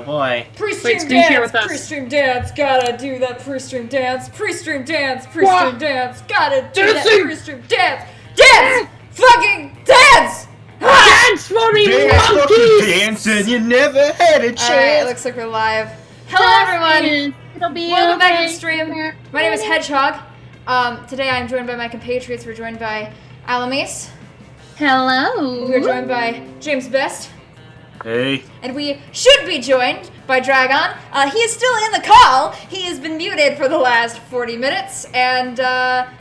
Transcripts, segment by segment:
boy. Pre-stream dance, pre-stream dance, gotta do that pre-stream dance, pre-stream dance, pre-stream dance, gotta do that pre-stream dance, dance, fucking dance! Dance for me, monkeys! Dancing, you never had a chance. Alright, it looks like we're live. Hello everyone! It'll be Welcome back to the stream. My name is Hedgehog. Today I'm joined by my compatriots. We're joined by Alamis. Hello. We're joined by James Best. Hey. And we should be joined by Dragon. He is still in the call. He has been muted for the last 40 minutes and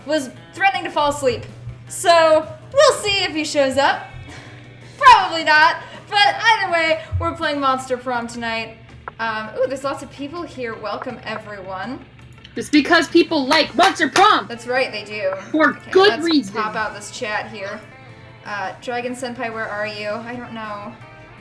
was threatening to fall asleep. So we'll see if he shows up. Probably not. But either way, we're playing Monster Prom tonight. Ooh, there's lots of people here. Welcome, everyone. It's because people like Monster Prom. That's right, they do. For good reason. Let's pop out this chat here. Dragon Senpai, where are you? I don't know.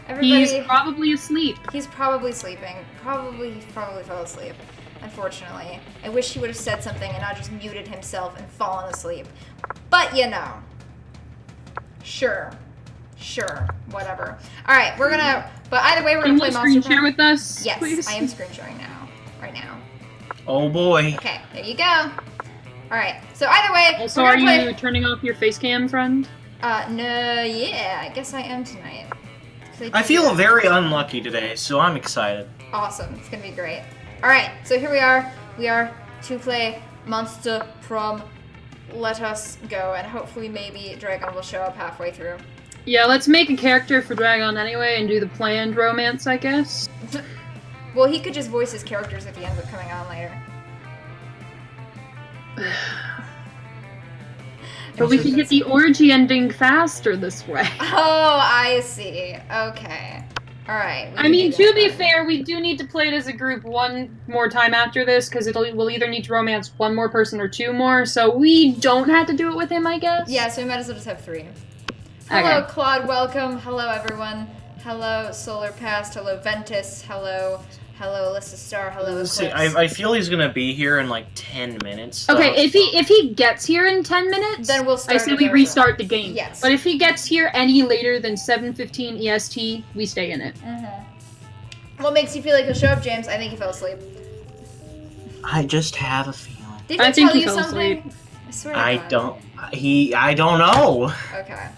Everybody, he's probably asleep. He's probably sleeping. He probably fell asleep. Unfortunately. I wish he would have said something and not just muted himself and fallen asleep. But you know. Sure, whatever. Alright, we're gonna, but either way we're gonna play Monster Prom. Can you screen share with us, Yes, please? I am screen sharing now. Right now. Oh boy. Okay, there you go. Alright, so either way, also, we're gonna are you turning off your face cam, friend? No, yeah, I guess I am tonight. I feel very unlucky today, so I'm excited. Awesome, it's gonna be great. Alright, so here we are. We are to play Monster Prom. Let us go, and hopefully maybe Dragon will show up halfway through. Yeah, let's make a character for Dragon anyway and do the planned romance, I guess. Well, he could just voice his characters if he ends up coming on later. But we can get the orgy ending faster this way. Oh, I see. Okay. Alright. I mean, to be fair, we do need to play it as a group one more time after this, because we'll either need to romance one more person or two more, so we don't have to do it with him, I guess? Yeah, so we might as well just have three. Hello, Okay. Claude, welcome. Hello, everyone. Hello, Solar Past. Hello, Ventus. Hello, Alyssa Star. Hello, Eclipse. See, I feel he's gonna be here in like 10 minutes. So. Okay, if he gets here in 10 minutes, then we'll start. I say we restart the game. Yes. But if he gets here any later than 7:15 EST, we stay in it. Mm-hmm. What makes you feel like he'll show up, James? I think he fell asleep. I just have a feeling. Did he tell you something? I swear to God. I don't know. Okay.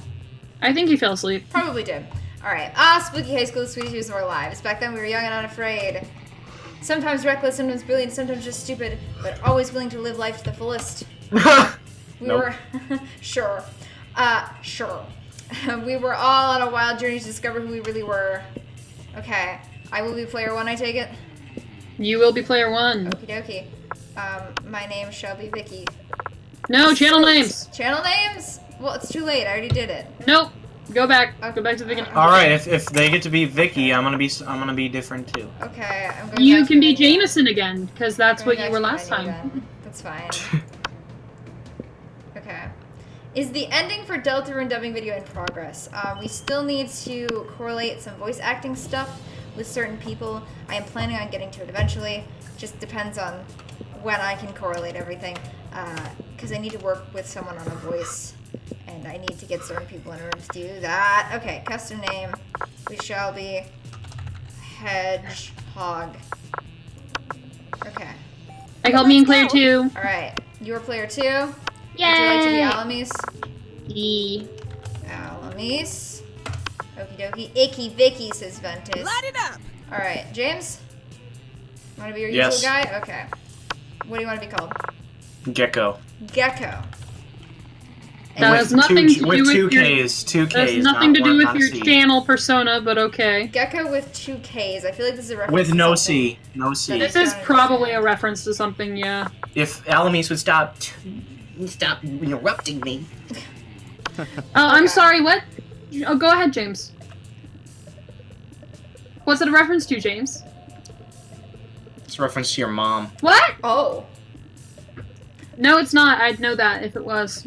I think he fell asleep. Probably did. Alright. Spooky high school, the sweetest years of our lives. Back then we were young and unafraid. Sometimes reckless, sometimes brilliant, sometimes just stupid, but always willing to live life to the fullest. We were... Sure. Sure. We were all on a wild journey to discover who we really were. Okay. I will be player one, I take it? You will be player one. Okie dokie. My name shall be Vicky. No, channel names! Channel names? Well, it's too late. I already did it. Nope. Go back. Go back to the beginning. All right, if they get to be Vicky, I'm gonna be different too. Okay, I'm going. You can be Jameson again, because that's what you were last time. Then. That's fine. Okay. Is the ending for Deltarune dubbing video in progress? We still need to correlate some voice acting stuff with certain people. I am planning on getting to it eventually. Just depends on when I can correlate everything. Because I need to work with someone on a voice. And I need to get certain people in order to do that. Okay, custom name. We shall be Hedgehog. Okay. I called me in player two. Alright. You are player two. Yay! Would you like to be Alamis? E. Alamis. Okie dokie. Icky Vicky, says Ventus. Light it up! Alright, James? Want to be your Yes. usual guy? Okay. What do you want to be called? Gecko. Gecko. That has nothing to do with two your... Ks. Two Ks. That has nothing to do with your C. channel persona, but okay. Gecko with 2 Ks. I feel like this is a reference With to no something. C. No C. This is probably a reference to something, yeah. If Alamis would stop interrupting me. Oh, I'm sorry, what? Oh, go ahead, James. What's it a reference to, James? It's a reference to your mom. What? Oh. No, it's not. I'd know that if it was.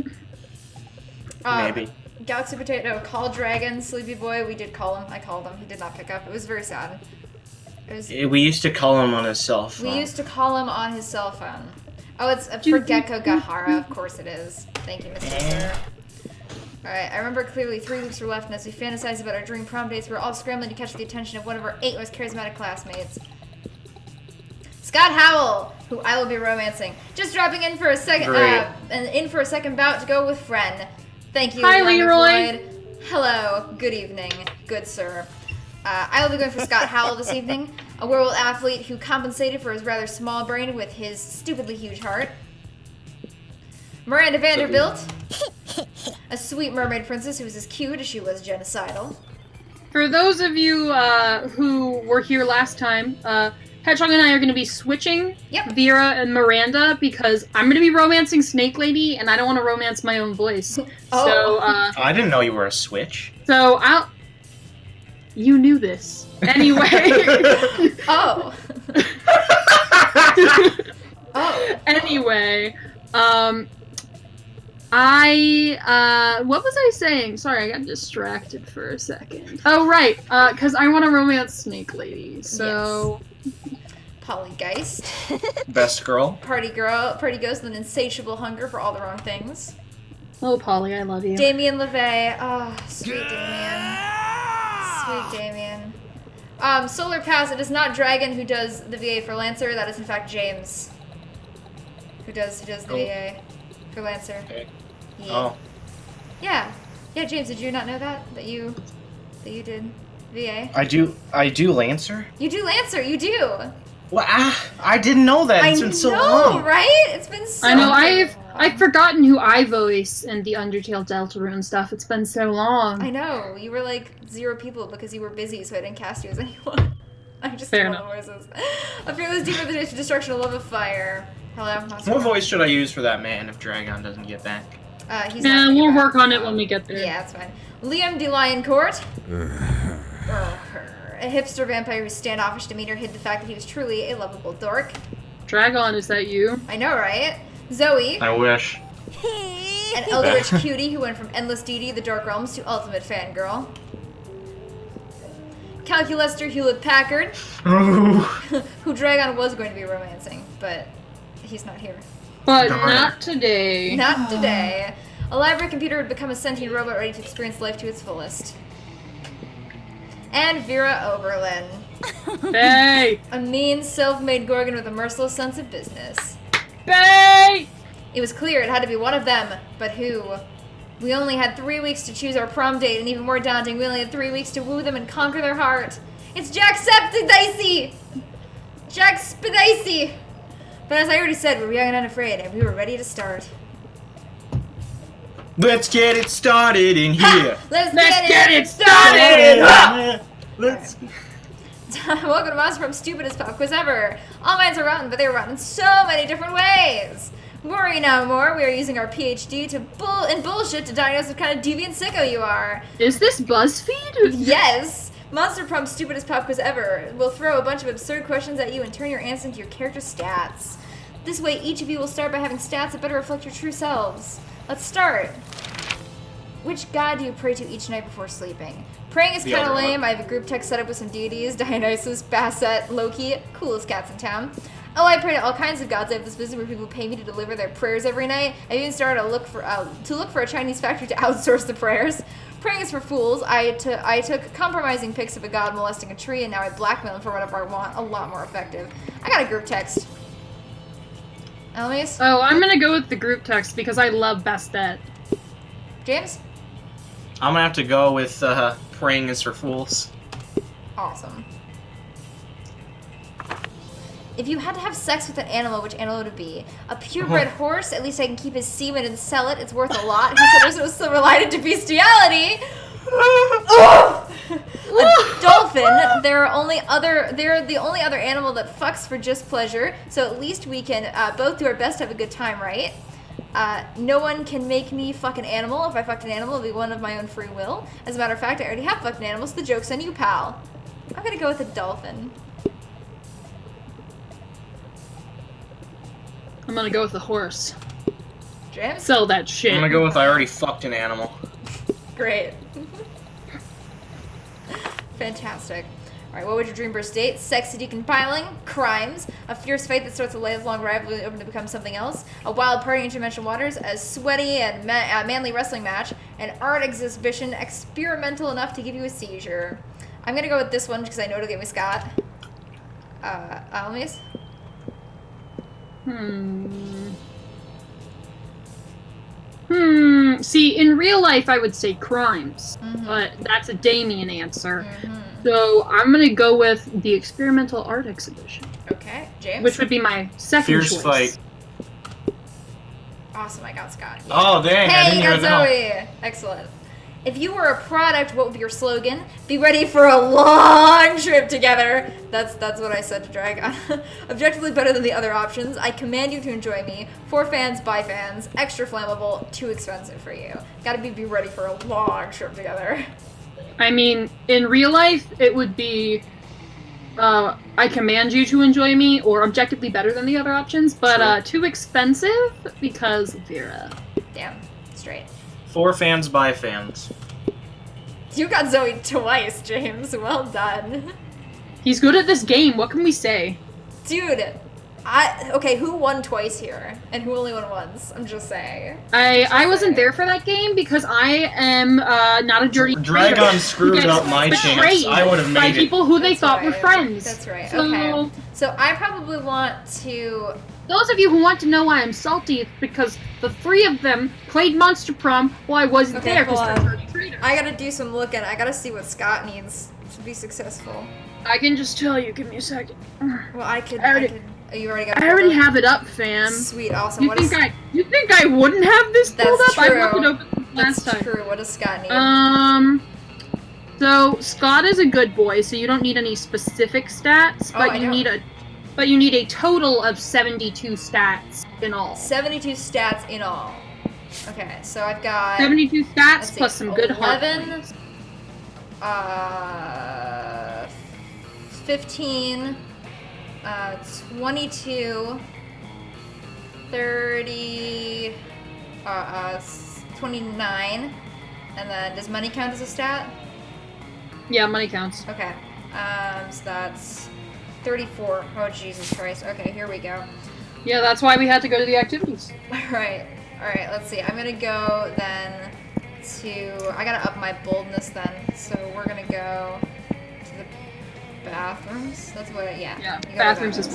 Maybe. Galaxy Potato, Call Dragon, Sleepy Boy. We did call him. I called him. He did not pick up. It was very sad. It was. We used to call him on his cell phone. We used to call him on his cell phone. Oh, it's for Gecko Gahara. Of course it is. Thank you, Mr. Sir. Alright, I remember clearly 3 weeks were left, and as we fantasized about our dream prom dates, we were all scrambling to catch the attention of one of our 8 most charismatic classmates. Scott Howell, who I will be romancing. Just dropping in for a second bout to go with friend. Thank you, Hi, Leroy. Floyd. Hello, good evening, good sir. I will be going for Scott Howell this evening, a werewolf athlete who compensated for his rather small brain with his stupidly huge heart. Miranda Vanderbilt, a sweet mermaid princess who was as cute as she was genocidal. For those of you who were here last time, Hedgehog and I are going to be switching Vera and Miranda because I'm going to be romancing Snake Lady, and I don't want to romance my own voice. Oh. So, I didn't know you were a switch. So You knew this. Anyway. Oh. Oh. Anyway, what was I saying? Sorry, I got distracted for a second. Oh, right, because I want to romance Snake Lady, so... Yes. Polygeist. Best girl. Party ghost with an insatiable hunger for all the wrong things. Oh, Polly, I love you. Damien LeVay. Oh, sweet Damien. Sweet Damien. Solar Pass, it is not Dragon who does the VA for Lancer, that is in fact James. Who does the VA for Lancer. Okay. Yeah. Oh. Yeah. Yeah, James, did you not know that? That you did VA? I do Lancer? You do Lancer, you do! Well, I didn't know that. It's been so long. Right? It's been so I know, long. I've forgotten who I voice in the Undertale Deltarune stuff. It's been so long. I know. You were like 0 people because you were busy, so I didn't cast you as anyone. I just Fair did all the voices. A fearless demon with the destruction, a love of fire. Hello. What voice should I use for that man if Dragon doesn't get back? He's Yeah, not we'll back. work on it when we get there. Yeah, that's fine. Liam de Lioncourt. A hipster vampire whose standoffish demeanor hid the fact that he was truly a lovable dork. Dragon, is that you? I know, right? Zoe. I wish. An eldritch cutie who went from endless deity of the Dark Realms to ultimate fangirl. Calculester Hewlett-Packard, who Dragon was going to be romancing, but he's not here. But Darn. not today. Not today. A library computer would become a sentient robot ready to experience life to its fullest. And Vera Oberlin. Bay! A mean, self-made Gorgon with a merciless sense of business. Bay! It was clear it had to be one of them, but who? We only had 3 weeks to choose our prom date, and even more daunting, we only had 3 weeks to woo them and conquer their heart. It's Jacksepticeye! Jack Spidicey! But as I already said, we were young and unafraid, and we were ready to start. Let's get it started in here. Let's get it started! Let's. Welcome to Monster Prom Stupidest Pop Quiz Ever. All minds are rotten, but they were rotten in so many different ways. Worry no more. We are using our PhD to bullshit to diagnose what kind of deviant sicko you are. Is this BuzzFeed? Yes. Monster Prom Stupidest Pop Quiz Ever. We'll throw a bunch of absurd questions at you and turn your answer into your character stats. This way, each of you will start by having stats that better reflect your true selves. Let's start. Which god do you pray to each night before sleeping? Praying is The kind of Elder lame. One. I have a group text set up with some deities: Dionysus, Basset, Loki, coolest cats in town. Oh, I pray to all kinds of gods. I have this business where people pay me to deliver their prayers every night. I even started to look for a Chinese factory to outsource the prayers. Praying is for fools. I took compromising pics of a god molesting a tree, and now I blackmail him for whatever I want. A lot more effective. I got a group text. Elmise? Oh, I'm gonna go with the group text because I love Bastet. James? I'm gonna have to go with praying is for fools. Awesome. If you had to have sex with an animal, which animal would it be? A purebred horse? At least I can keep his semen and sell it. It's worth a lot. Who said there's no silver lining to bestiality? A dolphin. They're the only other animal that fucks for just pleasure. So at least we can both do our best to have a good time, right? No one can make me fuck an animal. If I fucked an animal, it would be one of my own free will. As a matter of fact, I already have fucked an animal, so the joke's on you, pal. I'm gonna go with a dolphin. I'm gonna go with the horse. James? Sell that shit. I'm gonna go with I already fucked an animal. Great. Fantastic. Alright, what would your dream burst date? Sexy decompiling, crimes, a fierce fight that starts a lifelong rivalry open to become something else, a wild party in interdimensional waters, a sweaty and manly wrestling match, an art exhibition experimental enough to give you a seizure. I'm gonna go with this one because I know it'll get me Scott. Almies? See, in real life, I would say crimes, but that's a Damien answer. So I'm gonna go with the experimental art exhibition. Okay, James? Which would be my second Fierce choice. fight. Awesome, I got Scott. Oh, dang. I Hey, didn't you hear got that. Zoe! Excellent. If you were a product, what would be your slogan? Be ready for a long trip together. That's what I said to Dragon. Objectively better than the other options. I command you to enjoy me. For fans, by fans. Extra flammable. Too expensive for you. Gotta be ready for a long trip together. I mean, in real life, it would be, I command you to enjoy me, or objectively better than the other options, but too expensive because Vera. Damn. Straight. For fans, by fans. You got Zoe twice, James. Well done. He's good at this game, what can we say? Dude, okay, who won twice here? And who only won once? I'm just saying. I wasn't there for that game because I am not a dirty traitor. Dragon screwed up my chance. I would have by made it. people who they That's thought were right. friends. That's right. So, Okay. So I probably want to. those of you who want to know why I'm salty, it's because the three of them played Monster Prom while I wasn't Okay, there because hold they're on. dirty traitors. I gotta do some looking. I gotta see what Scott needs to be successful. I can just tell you. Give me a second. Well, I could. Oh, you already got. I already pulled up? have it up, fam. Sweet, awesome. You think I wouldn't have this pulled That's up? true. I left it open last That's time. true. What does Scott need? So Scott is a good boy, so you don't need any specific stats, Oh, but I you don't. need a total of 72 stats in all. 72 stats in all. Okay, so I've got 72 let's stats see, plus some good heart 11, points. 15, 22, 30, 29, and then does money count as a stat? Yeah, money counts. Okay, so that's 34. Oh, Jesus Christ. Okay, here we go. Yeah, that's why we had to go to the activities. Alright, let's see. I'm gonna go then to. I gotta up my boldness then. So we're gonna go to the bathrooms. That's what, yeah. Yeah, you go to bathrooms is.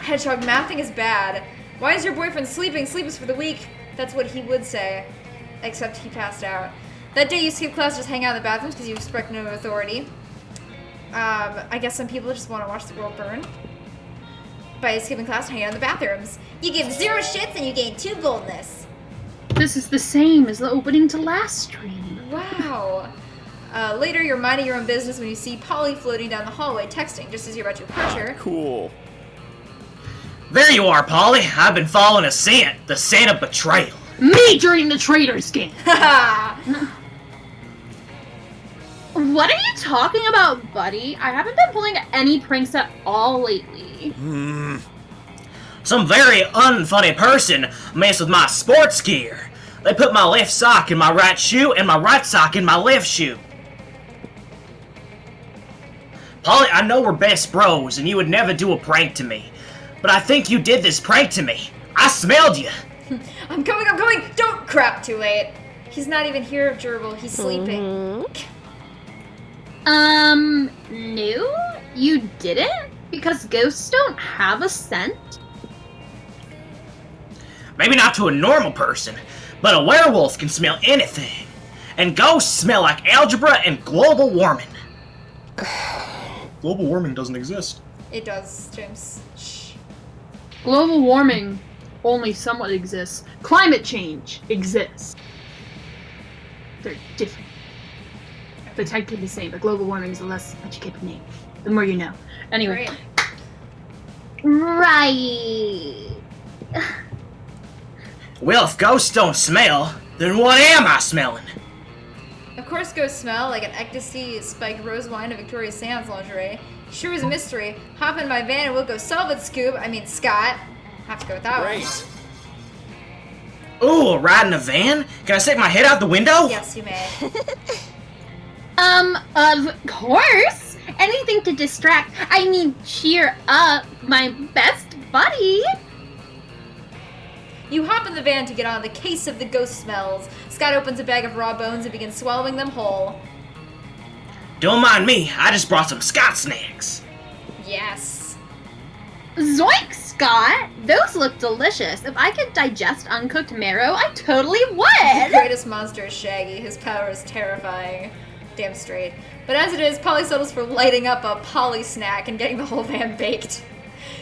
Hedgehog, mathing is bad. Why is your boyfriend sleeping? Sleep is for the weak. That's what he would say. Except he passed out. That day you skip class, just hang out in the bathrooms because you expect no authority. I guess some people just want to watch the world burn. By skipping class, hang out in the bathrooms. You give 0 shits and you gain 2 boldness. This is the same as the opening to last stream. Wow. Later, you're minding your own business when you see Polly floating down the hallway texting just as you're about to approach her. Cool. There you are, Polly. I've been following a scent. The scent of betrayal. Me during the Traitors game. Haha! What are you talking about, buddy? I haven't been pulling any pranks at all lately. Some very unfunny person messed with my sports gear. They put my left sock in my right shoe and my right sock in my left shoe. Polly, I know we're best bros and you would never do a prank to me. But I think you did this prank to me. I smelled you. I'm coming! Don't crap, too late. He's not even here, Gerbil. He's sleeping. No, you didn't? Because ghosts don't have a scent? Maybe not to a normal person, but a werewolf can smell anything. And ghosts smell like algebra and global warming. Global warming doesn't exist. It does, James. Shh. Global warming only somewhat exists. Climate change exists. They're different. They're technically the same, but global warming is a less educated name. The more you know. Anyway. Great. Right. Well, if ghosts don't smell, then what am I smelling? Of course, ghosts smell like an ecstasy spiked rose wine of Victoria Sands lingerie. Sure is a mystery. Hop in my van and we'll go solve it, Scott. Have to go with that Right. one. Ooh, a ride in a van? Can I stick my head out the window? Yes, you may. Of course. Anything to distract, cheer up my best buddy. You hop in the van to get on the case of the ghost smells. Scott opens a bag of raw bones and begins swallowing them whole. Don't mind me, I just brought some Scott snacks. Yes. Zoink, Scott! Those look delicious. If I could digest uncooked marrow, I totally The would! greatest monster is Shaggy. His power is terrifying. Damn straight. But as it is, Polly settles for lighting up a Polly snack and getting the whole van baked.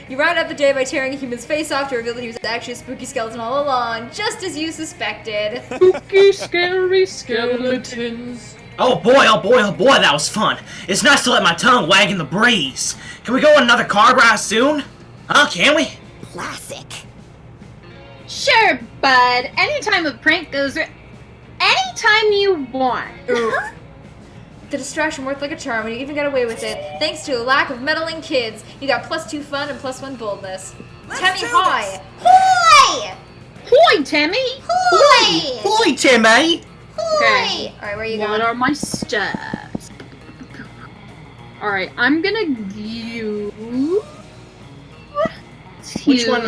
You round up the day by tearing a human's face off to reveal that he was actually a spooky skeleton all along, just as you suspected. Spooky, scary skeletons. Oh boy, that was fun. It's nice to let my tongue wag in the breeze. Can we go on another car ride soon? Huh, can we? Classic. Sure, bud. Anytime a prank goes anytime you want. The distraction worked like a charm, and you even got away with it, thanks to a lack of meddling kids. You got +2 fun and +1 boldness. Tammy, hi! Hoy! Hoi, Tammy! Hoy! Boy, Timmy! Hoy! Alright, where are you What going? are my steps? Alright, I'm gonna you. Which one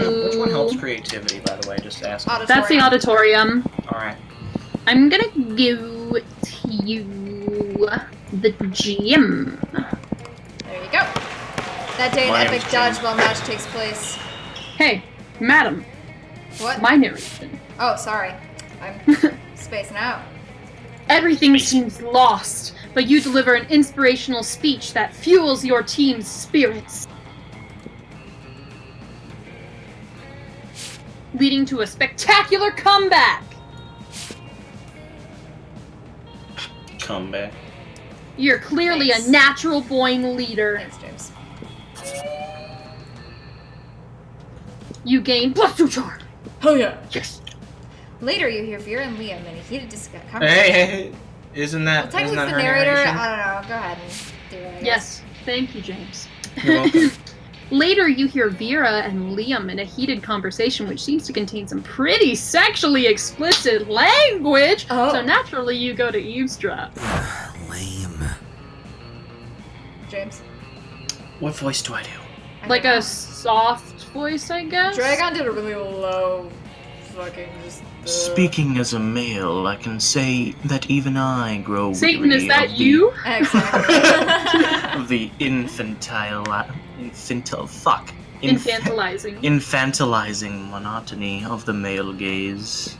helps creativity, by the way? Just ask. That's the auditorium. Alright. I'm gonna go to you, the gym. There you go. That day, an My epic name's Jim. dodgeball match takes place. Hey, madam, What? my narration. Oh, sorry. I'm spacing out. Everything seems lost, but you deliver an inspirational speech that fuels your team's spirits, leading to a spectacular comeback. Comeback. You're clearly Thanks. a natural born leader. Thanks, James. You gain +2 charm. Oh yeah. Yes. Later, you hear Vera and Liam in a heated discussion. Hey, isn't Well, that technically, isn't that it's her the narrator. narration? I don't know. Go ahead and do it. I guess. Yes. Thank you, James. You're welcome. Later, you hear Vera and Liam in a heated conversation which seems to contain some pretty sexually explicit language, Oh. so naturally you go to eavesdrop. Lame. James. What voice do I do? I Like don't a know. soft voice, I guess? Dragon did a really low fucking just. Speaking as a male, I can say that even I grow Satan, is weary that of the- you? Exactly. of the Infantilizing. infantilizing monotony of the male gaze.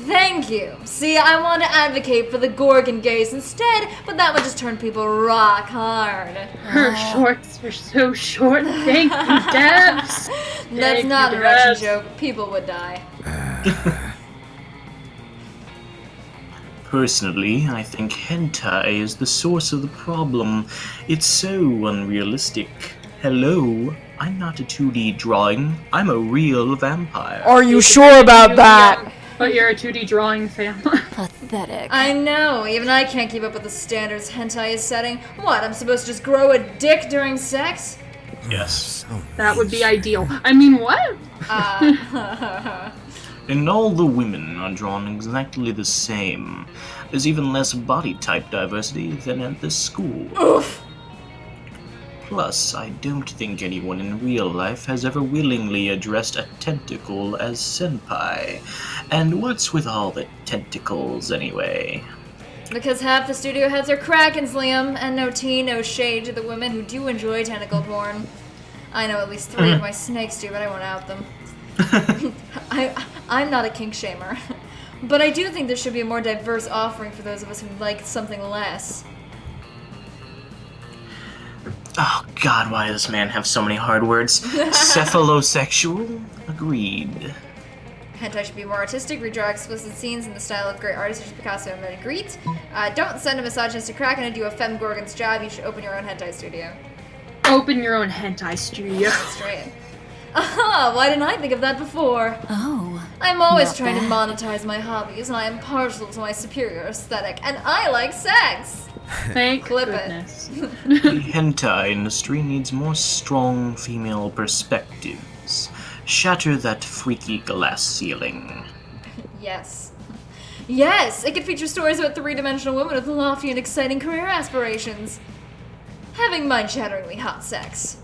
Thank you. See, I want to advocate for the Gorgon gaze instead, but that would just turn people rock hard. Her shorts are so short. Thank you, Debs. That's Thank not you, a Russian Debs. joke. People would die. Personally, I think hentai is the source of the problem. It's so unrealistic. Hello, I'm not a 2D drawing. I'm a real vampire. Are you sure about that? But you're a 2D drawing fan. Pathetic. I know. Even I can't keep up with the standards hentai is setting. What? I'm supposed to just grow a dick during sex? Yes. That would be ideal. I mean, what? And all the women are drawn exactly the same. There's even less body type diversity than at this school. Oof. Plus, I don't think anyone in real life has ever willingly addressed a tentacle as senpai. And what's with all the tentacles, anyway? Because half the studio heads are Krakens, Liam, and no tea, no shade to the women who do enjoy tentacle porn. I know at least 3 of my snakes do, but I won't out them. I'm not a kink shamer. But I do think there should be a more diverse offering for those of us who like something less. Oh god, why does this man have so many hard words? Cephalosexual? Agreed. Hentai should be more artistic, redraw explicit scenes in the style of great artists such as Picasso and Magritte. Don't send a misogynist to Kraken and do a femme gorgon's job. You should open your own hentai studio. Open your own hentai studio. Straight. Aha! Why didn't I think of that before? Oh. I'm always Not trying to bad. monetize my hobbies, and I am partial to my superior aesthetic, and I like sex! Thank Clip it. goodness. The hentai industry needs more strong female perspectives. Shatter that freaky glass ceiling. Yes. Yes! It could feature stories about three-dimensional women with lofty and exciting career aspirations. having mind-shatteringly hot sex.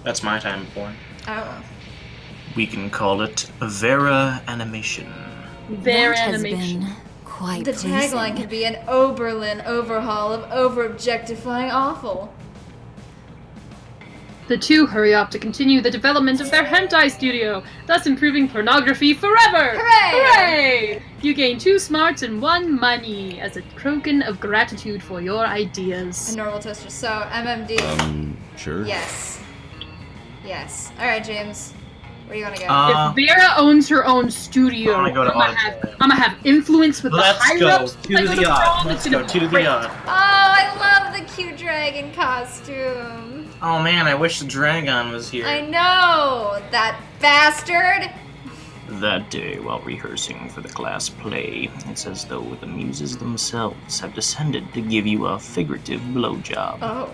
That's my time of porn. Oh. We can call it Vera animation. Their that animation. has been quite The pleasing. tagline could be an Oberlin overhaul of over-objectifying awful. The two hurry off to continue the development of their hentai studio, thus improving pornography forever! Hooray! Hooray! You gain 2 smarts and 1 money as a token of gratitude for your A ideas. normal toaster. So, MMD. Sure. Yes. Yes. Alright, James. Where do you want to go? If Vera owns her own studio, I wanna go to I'm gonna have influence with Let's the higher go ups. to the yacht. Let's go to the yacht. Oh, I love the cute dragon costume. Oh man, I wish the dragon was here. I know! That bastard! That day, while rehearsing for the class play, it's as though the muses themselves have descended to give you a figurative blowjob. Oh.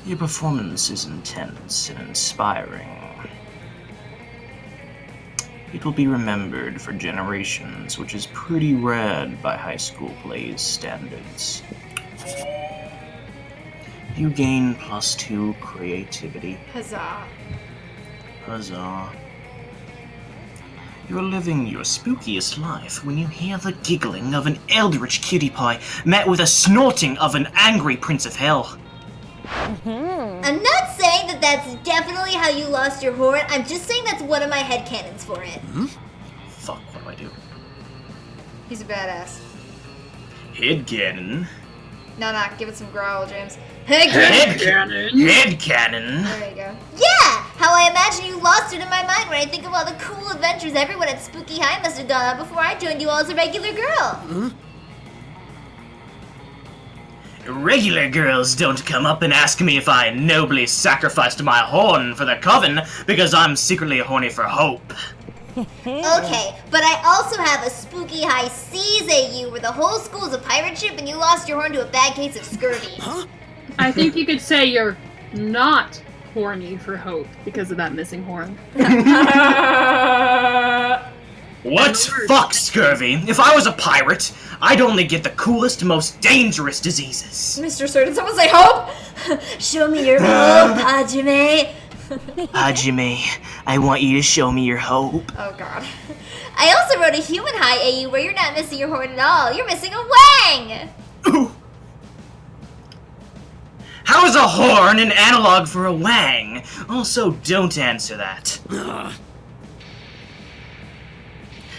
Your performance is intense and inspiring. It will be remembered for generations, which is pretty rad by high school plays standards. You gain +2 creativity. Huzzah. Huzzah. You're living your spookiest life when you hear the giggling of an eldritch cutie pie met with a snorting of an angry prince of hell. I'm not saying that that's definitely how you lost your horn. I'm just saying that's one of my headcanons for it. Fuck, what do I do? He's a badass. Headcanon. No, give it some growl, James. Headcanon! Headcanon. There you go. Yeah! How I imagine you lost it in my mind when I think of all the cool adventures everyone at Spooky High must have gone on before I joined you all as a regular girl. Regular girls don't come up and ask me if I nobly sacrificed my horn for the coven because I'm secretly horny for hope. Okay, but I also have a Spooky High Seas AU where the whole school's a pirate ship and you lost your horn to a bad case of scurvy. I think you could say you're not horny for hope because of that missing horn. What? Fuck scurvy. If I was a pirate, I'd only get the coolest, most dangerous diseases. Mr. Sir, did someone say hope? Show me your hope, Hajime. Hajime, I want you to show me your hope. Oh, God. I also wrote a Human High AU where you're not missing your horn at all. You're missing a wang! Ooh. How is a horn an analog for a wang? Also, don't answer that.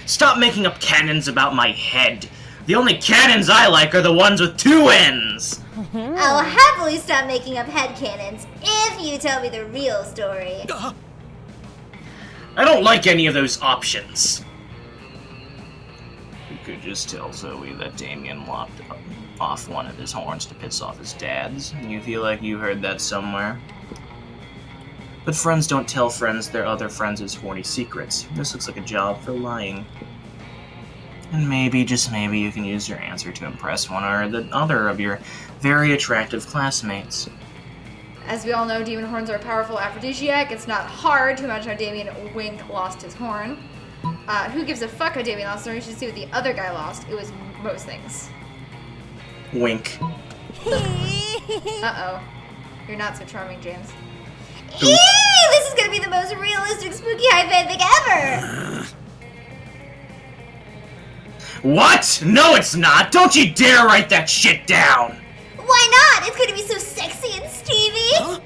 Stop making up cannons about my head. The only cannons I like are the ones with 2 ends. I'll happily stop making up headcanons if you tell me the real story. I don't like any of those options. You could just tell Zoe that Damien lopped off one of his horns to piss off his dads. You feel like you heard that somewhere. But friends don't tell friends their other friends' horny secrets. This looks like a job for lying. And maybe, just maybe, you can use your answer to impress one or the other of your very attractive classmates. As we all know, demon horns are a powerful aphrodisiac. It's not hard to imagine how Damien Wink lost his horn. Who gives a fuck how Damien lost his horn? You should see what the other guy lost. It was most things. Wink. Uh-oh. You're not so charming, James. Eee! This is gonna be the most realistic Spooky High fanfic ever! What? No, it's not! Don't you dare write that shit down! Why not? It's gonna be so sexy and steamy!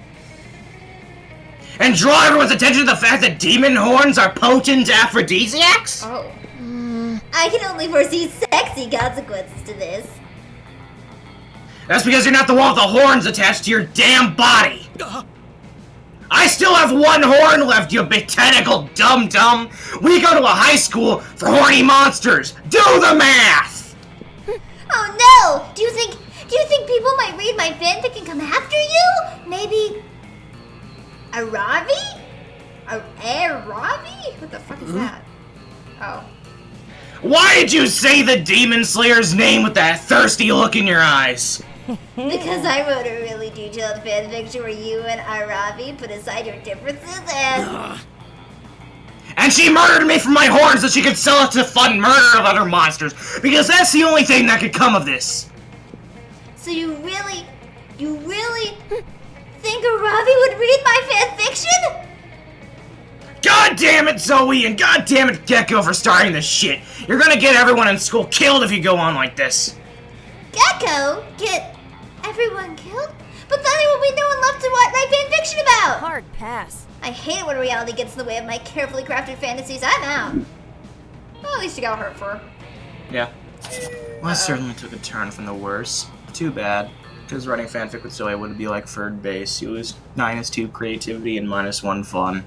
And draw everyone's attention to the fact that demon horns are potent aphrodisiacs? Oh. I can only foresee sexy consequences to this. That's because you're not the one with the horns attached to your damn body! I still have 1 horn left, you botanical dum-dum! We go to a high school for horny monsters! Do the math! Oh no! Do you think people might read my fanfic and come after you? Maybe a Ravi? A Ravi? What the fuck is that? Oh. Why did you say the Demon Slayer's name with that thirsty look in your eyes? Because I wrote a really detailed fanfic where you and Aravi put aside your differences and... And she murdered me for my horns so she could sell it to fund murder of other monsters, because that's the only thing that could come of this. So you really You really think a Ravi would read my fanfiction? God damn it, Zoe, and god damn it, Gecko, for starting this shit. You're gonna get everyone in school killed if you go on like this. Gecko? Get everyone killed? But then there will be no one left to write fanfiction about! Hard pass. I hate it when reality gets in the way of my carefully crafted fantasies. I'm out. Well, at least you got hurt for. Yeah. Well, that certainly took a turn from the worse. Too bad. Because writing fanfic with Zoe would be like third base. You lose -2 creativity and -1 fun.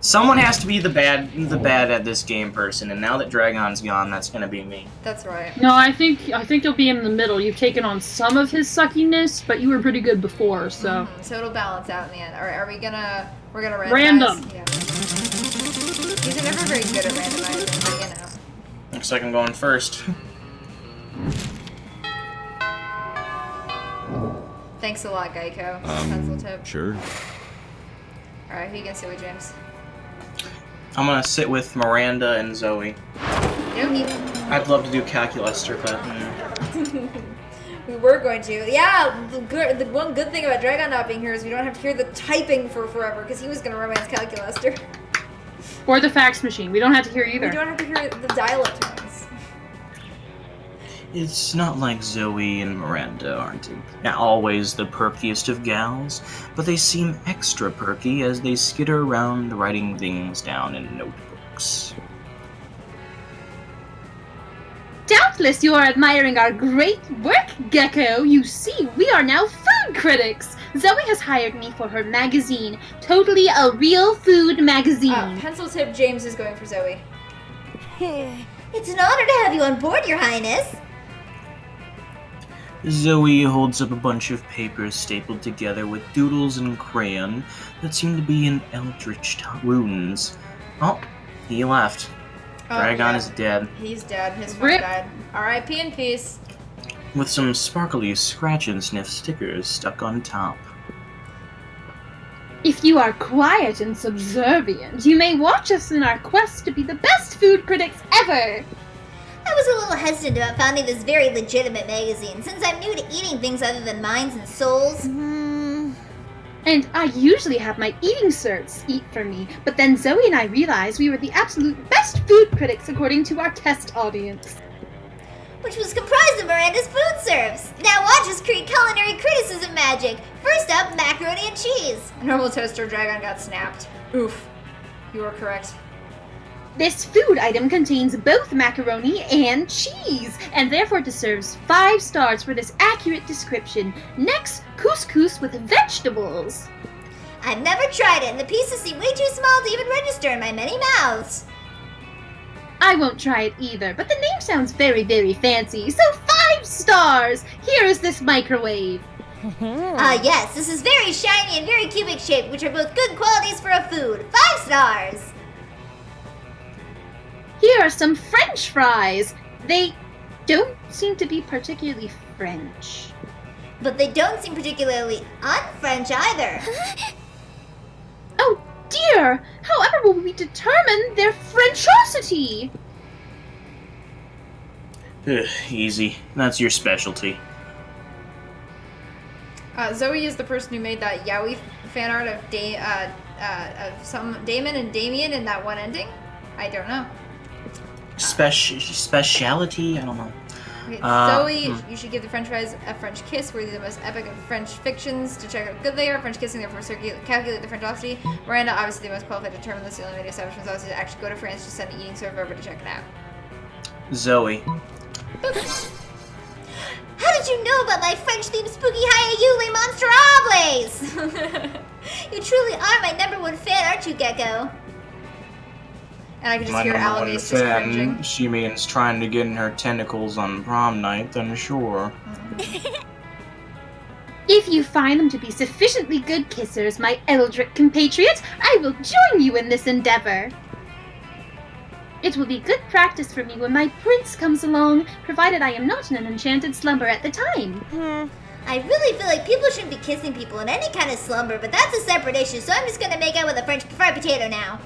Someone has to be the bad at this game person, and now that Dragon's gone, that's gonna be me. That's right. No, I think you'll be in the middle. You've taken on some of his suckiness, but you were pretty good before, so. So it'll balance out in the end. Alright, we're gonna randomize? Random. Yeah. These are never very good at randomizing, but you know. Looks like I'm going first. Thanks a lot, Geico. Pencil tip. Sure. Alright, who you gonna sit with, James? I'm gonna sit with Miranda and Zoe. Yep. I'd love to do Calculuster, but We were going to. Yeah, the one good thing about Dragon not being here is we don't have to hear the typing for forever, because he was gonna romance Calculuster. Or the fax machine. We don't have to hear either. We don't have to hear the dial-up tones. it's not like Zoe and Miranda aren't always the perkiest of gals, but they seem extra perky as they skitter around writing things down in notebooks. Doubtless you are admiring our great work, Gecko. You see, we are now food critics. Zoe has hired me for her magazine. Totally a real food magazine. Pencil tip James is going for Zoe. It's an honor to have you on board, Your Highness. Zoe holds up a bunch of papers stapled together with doodles and crayon that seem to be in eldritch runes. Oh, he left. Dragon is dead. He's dead. His friend Rip. died. R.I.P. in peace. With some sparkly scratch and sniff stickers stuck on top. If you are quiet and subservient, you may watch us in our quest to be the best food critics ever. I was a little hesitant about founding this very legitimate magazine, since I'm new to eating things other than minds and souls. And I usually have my eating certs eat for me, but then Zoe and I realized we were the absolute best food critics according to our test audience. Which was comprised of Miranda's food serves. Now watch us create culinary criticism magic. First up, macaroni and cheese. A normal toaster dragon got snapped. Oof. You are correct. This food item contains both macaroni and cheese, and therefore deserves 5 stars for this accurate description. Next, couscous with vegetables. I've never tried it, and the pieces seem way too small to even register in my many mouths. I won't try it either, but the name sounds very, very fancy, so 5 stars! Here is this microwave. Yes, this is very shiny and very cubic shaped, which are both good qualities for a food. 5 stars! Here are some French fries. They don't seem to be particularly French. But they don't seem particularly un-French either. Oh dear! However will we determine their Frenchosity? Easy. That's your specialty. Zoe is the person who made that yaoi fan art of some Damon and Damien in that one ending. I don't know. Speciality? I don't know. Okay, Zoe, you should give the French fries a French kiss. We're the most epic of French fictions to check out how good they are. French kissing, therefore calculate the Frenchosity. Miranda, obviously the most qualified to determine this. The only way to establish themselves is to actually go to France to send an eating server over to check it out. Zoe. How did you know about my French-themed spooky Hayayule Monsterables? You truly are my #1 fan, aren't you, Gecko? And I can just My hear number one Alanis just cringing. fan, she means trying to get in her tentacles on prom night, then sure. If you find them to be sufficiently good kissers, my eldritch compatriot, I will join you in this endeavor. It will be good practice for me when my prince comes along, provided I am not in an enchanted slumber at the time. I really feel like people shouldn't be kissing people in any kind of slumber, but that's a separate issue, so I'm just gonna make out with a French fried potato now.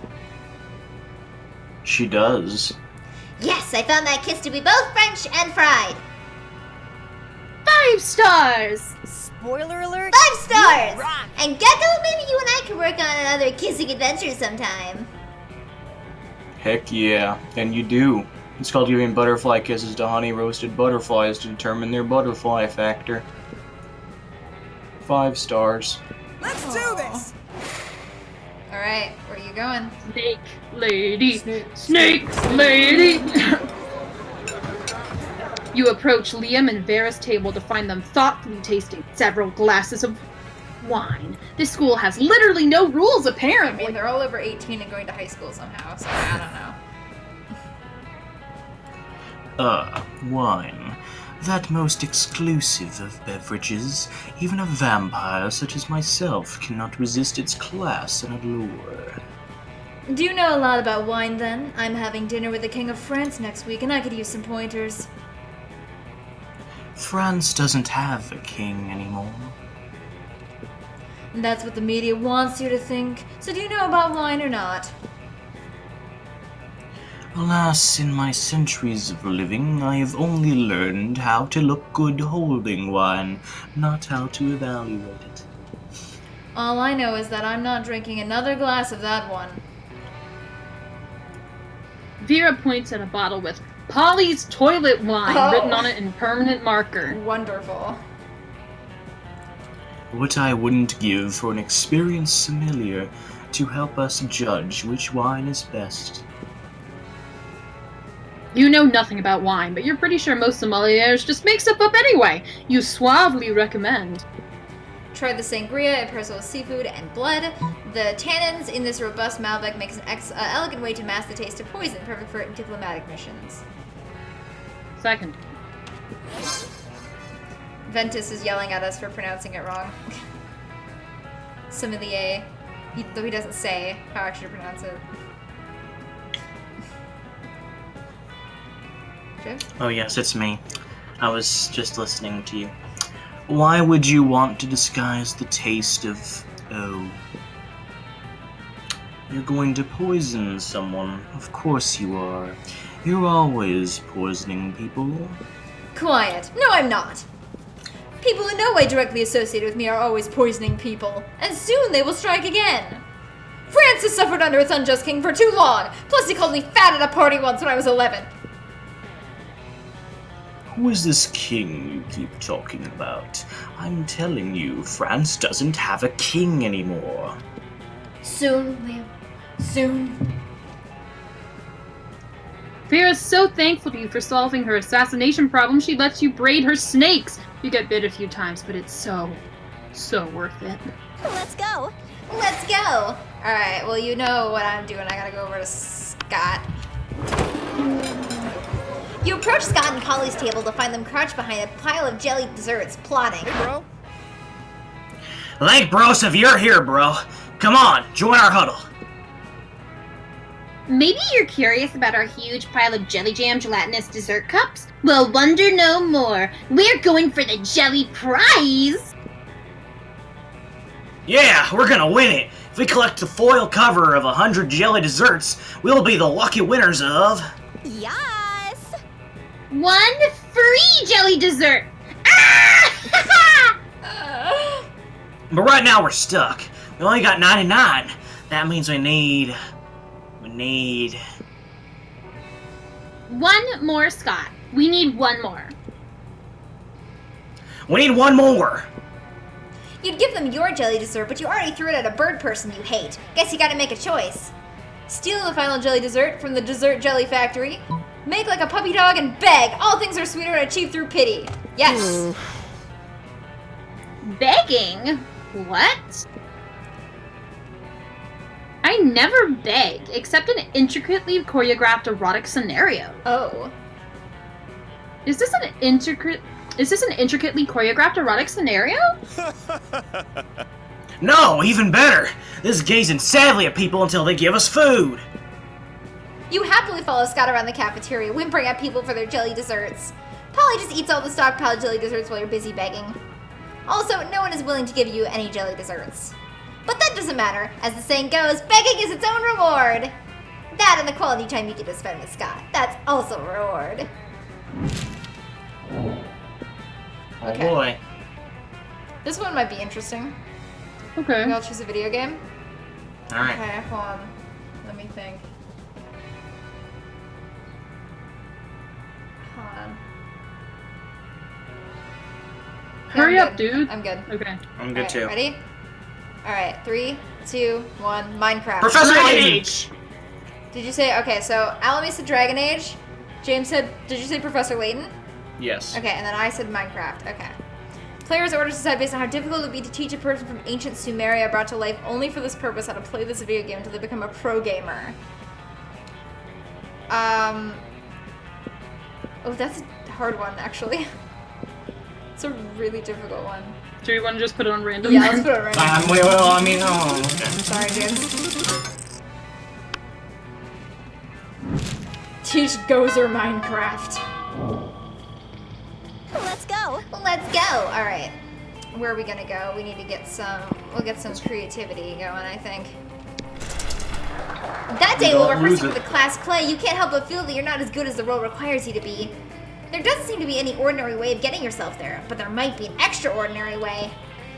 She does. Yes, I found that kiss to be both French and fried. 5 stars! Spoiler alert. 5 stars! You rock. And Gecko, maybe you and I can work on another kissing adventure sometime. Heck yeah, and you do. It's called giving butterfly kisses to honey roasted butterflies to determine their butterfly factor. 5 stars. Let's do this. Alright, where are you going? Snake lady. Snake lady. You approach Liam and Vera's table to find them thoughtfully tasting several glasses of wine. This school has literally no rules, I apparently. mean, they're all over 18 and going to high school somehow, so I don't know. Wine. That most exclusive of beverages. Even a vampire such as myself cannot resist its class and allure. Do you know a lot about wine, then? I'm having dinner with the King of France next week, and I could use some pointers. France doesn't have a king anymore. And that's what the media wants you to think. So do you know about wine or not? Alas, in my centuries of living, I have only learned how to look good holding wine, not how to evaluate it. All I know is that I'm not drinking another glass of that one. Vera points at a bottle with Polly's toilet wine Oh. written on it in permanent marker. Wonderful. What I wouldn't give for an experienced sommelier to help us judge which wine is best. You know nothing about wine, but you're pretty sure most sommeliers just make stuff up anyway. You suavely recommend. Try the sangria, it pairs well with seafood and blood. The tannins in this robust Malbec makes an elegant way to mask the taste of poison, perfect for diplomatic missions. Second. Ventus is yelling at us for pronouncing it wrong. Sommelier, though he doesn't say how actually to pronounce it. Jim? Oh yes, it's me. I was just listening to you. Why would you want to disguise the taste of... oh... You're going to poison someone. Of course you are. You're always poisoning people. Quiet. No, I'm not. People in no way directly associated with me are always poisoning people, and soon they will strike again. France has suffered under its unjust king for too long. Plus, he called me fat at a party once when I was 11. Who is this king you keep talking about? I'm telling you, France doesn't have a king anymore. Soon, Liam. Soon. Vera's so thankful to you for solving her assassination problem, she lets you braid her snakes. You get bit a few times, but it's so worth it. Let's go. Let's go. Alright, well, you know what I'm doing. I gotta go over to Scott. You approach Scott and Polly's table to find them crouched behind a pile of jelly desserts, plotting. Hey, bro. Like, bro, so if you're here, bro, come on, join our huddle. Maybe you're curious about our huge pile of jelly jam gelatinous dessert cups? Well, wonder no more. We're going for the jelly prize! Yeah, we're gonna win it. If we collect the foil cover of 100 jelly desserts, we'll be the lucky winners of... Yes! One free jelly dessert! Ah! But right now we're stuck. We only got 99. That means we need... One more, Scott. We need one more. We need one more. You'd give them your jelly dessert, but you already threw it at a bird person you hate. Guess you gotta make a choice. Steal the final jelly dessert from the dessert jelly factory. Make like a puppy dog and beg. All things are sweeter and achieved through pity. Yes. Begging? What? I never beg, except an intricately choreographed erotic scenario. Oh. Is this an intricately choreographed erotic scenario? No, even better. This is gazing sadly at people until they give us food. You happily follow Scott around the cafeteria, whimpering at people for their jelly desserts. Polly just eats all the stockpiled jelly desserts while you're busy begging. Also, no one is willing to give you any jelly desserts. But that doesn't matter. As the saying goes, begging is its own reward. That and the quality time you get to spend with Scott. That's also a reward. Oh Okay. boy. This one might be interesting. Okay. Maybe I'll choose a video game. Alright. Okay, hold on. Let me think. Hold on. Okay, Hurry I'm up, good. dude. I'm good. Okay. I'm good Alright, too. Ready? Alright, 3, 2, 1, Minecraft. Professor Dragon Layton! Age. Did you say, okay, so Alamy said Dragon Age. James said, did you say Professor Layton? Yes. Okay, and then I said Minecraft. Okay. Players' orders decide based on how difficult it would be to teach a person from ancient Sumeria brought to life only for this purpose how to play this video game until they become a pro gamer. Oh, that's a hard one, actually. It's a really difficult one. Do you want to just put it on random? Yeah, let's put it right now. Wait, well, I mean, oh, okay. Sorry, James. Teach Gozer Minecraft. Let's go. Let's go. All right. Where are we gonna go? We need to get some. We'll get some creativity going, I think. That day, while don't rehearsing lose for it. the class play, you can't help but feel that you're not as good as the role requires you to be. There doesn't seem to be any ordinary way of getting yourself there, but there might be an extraordinary way.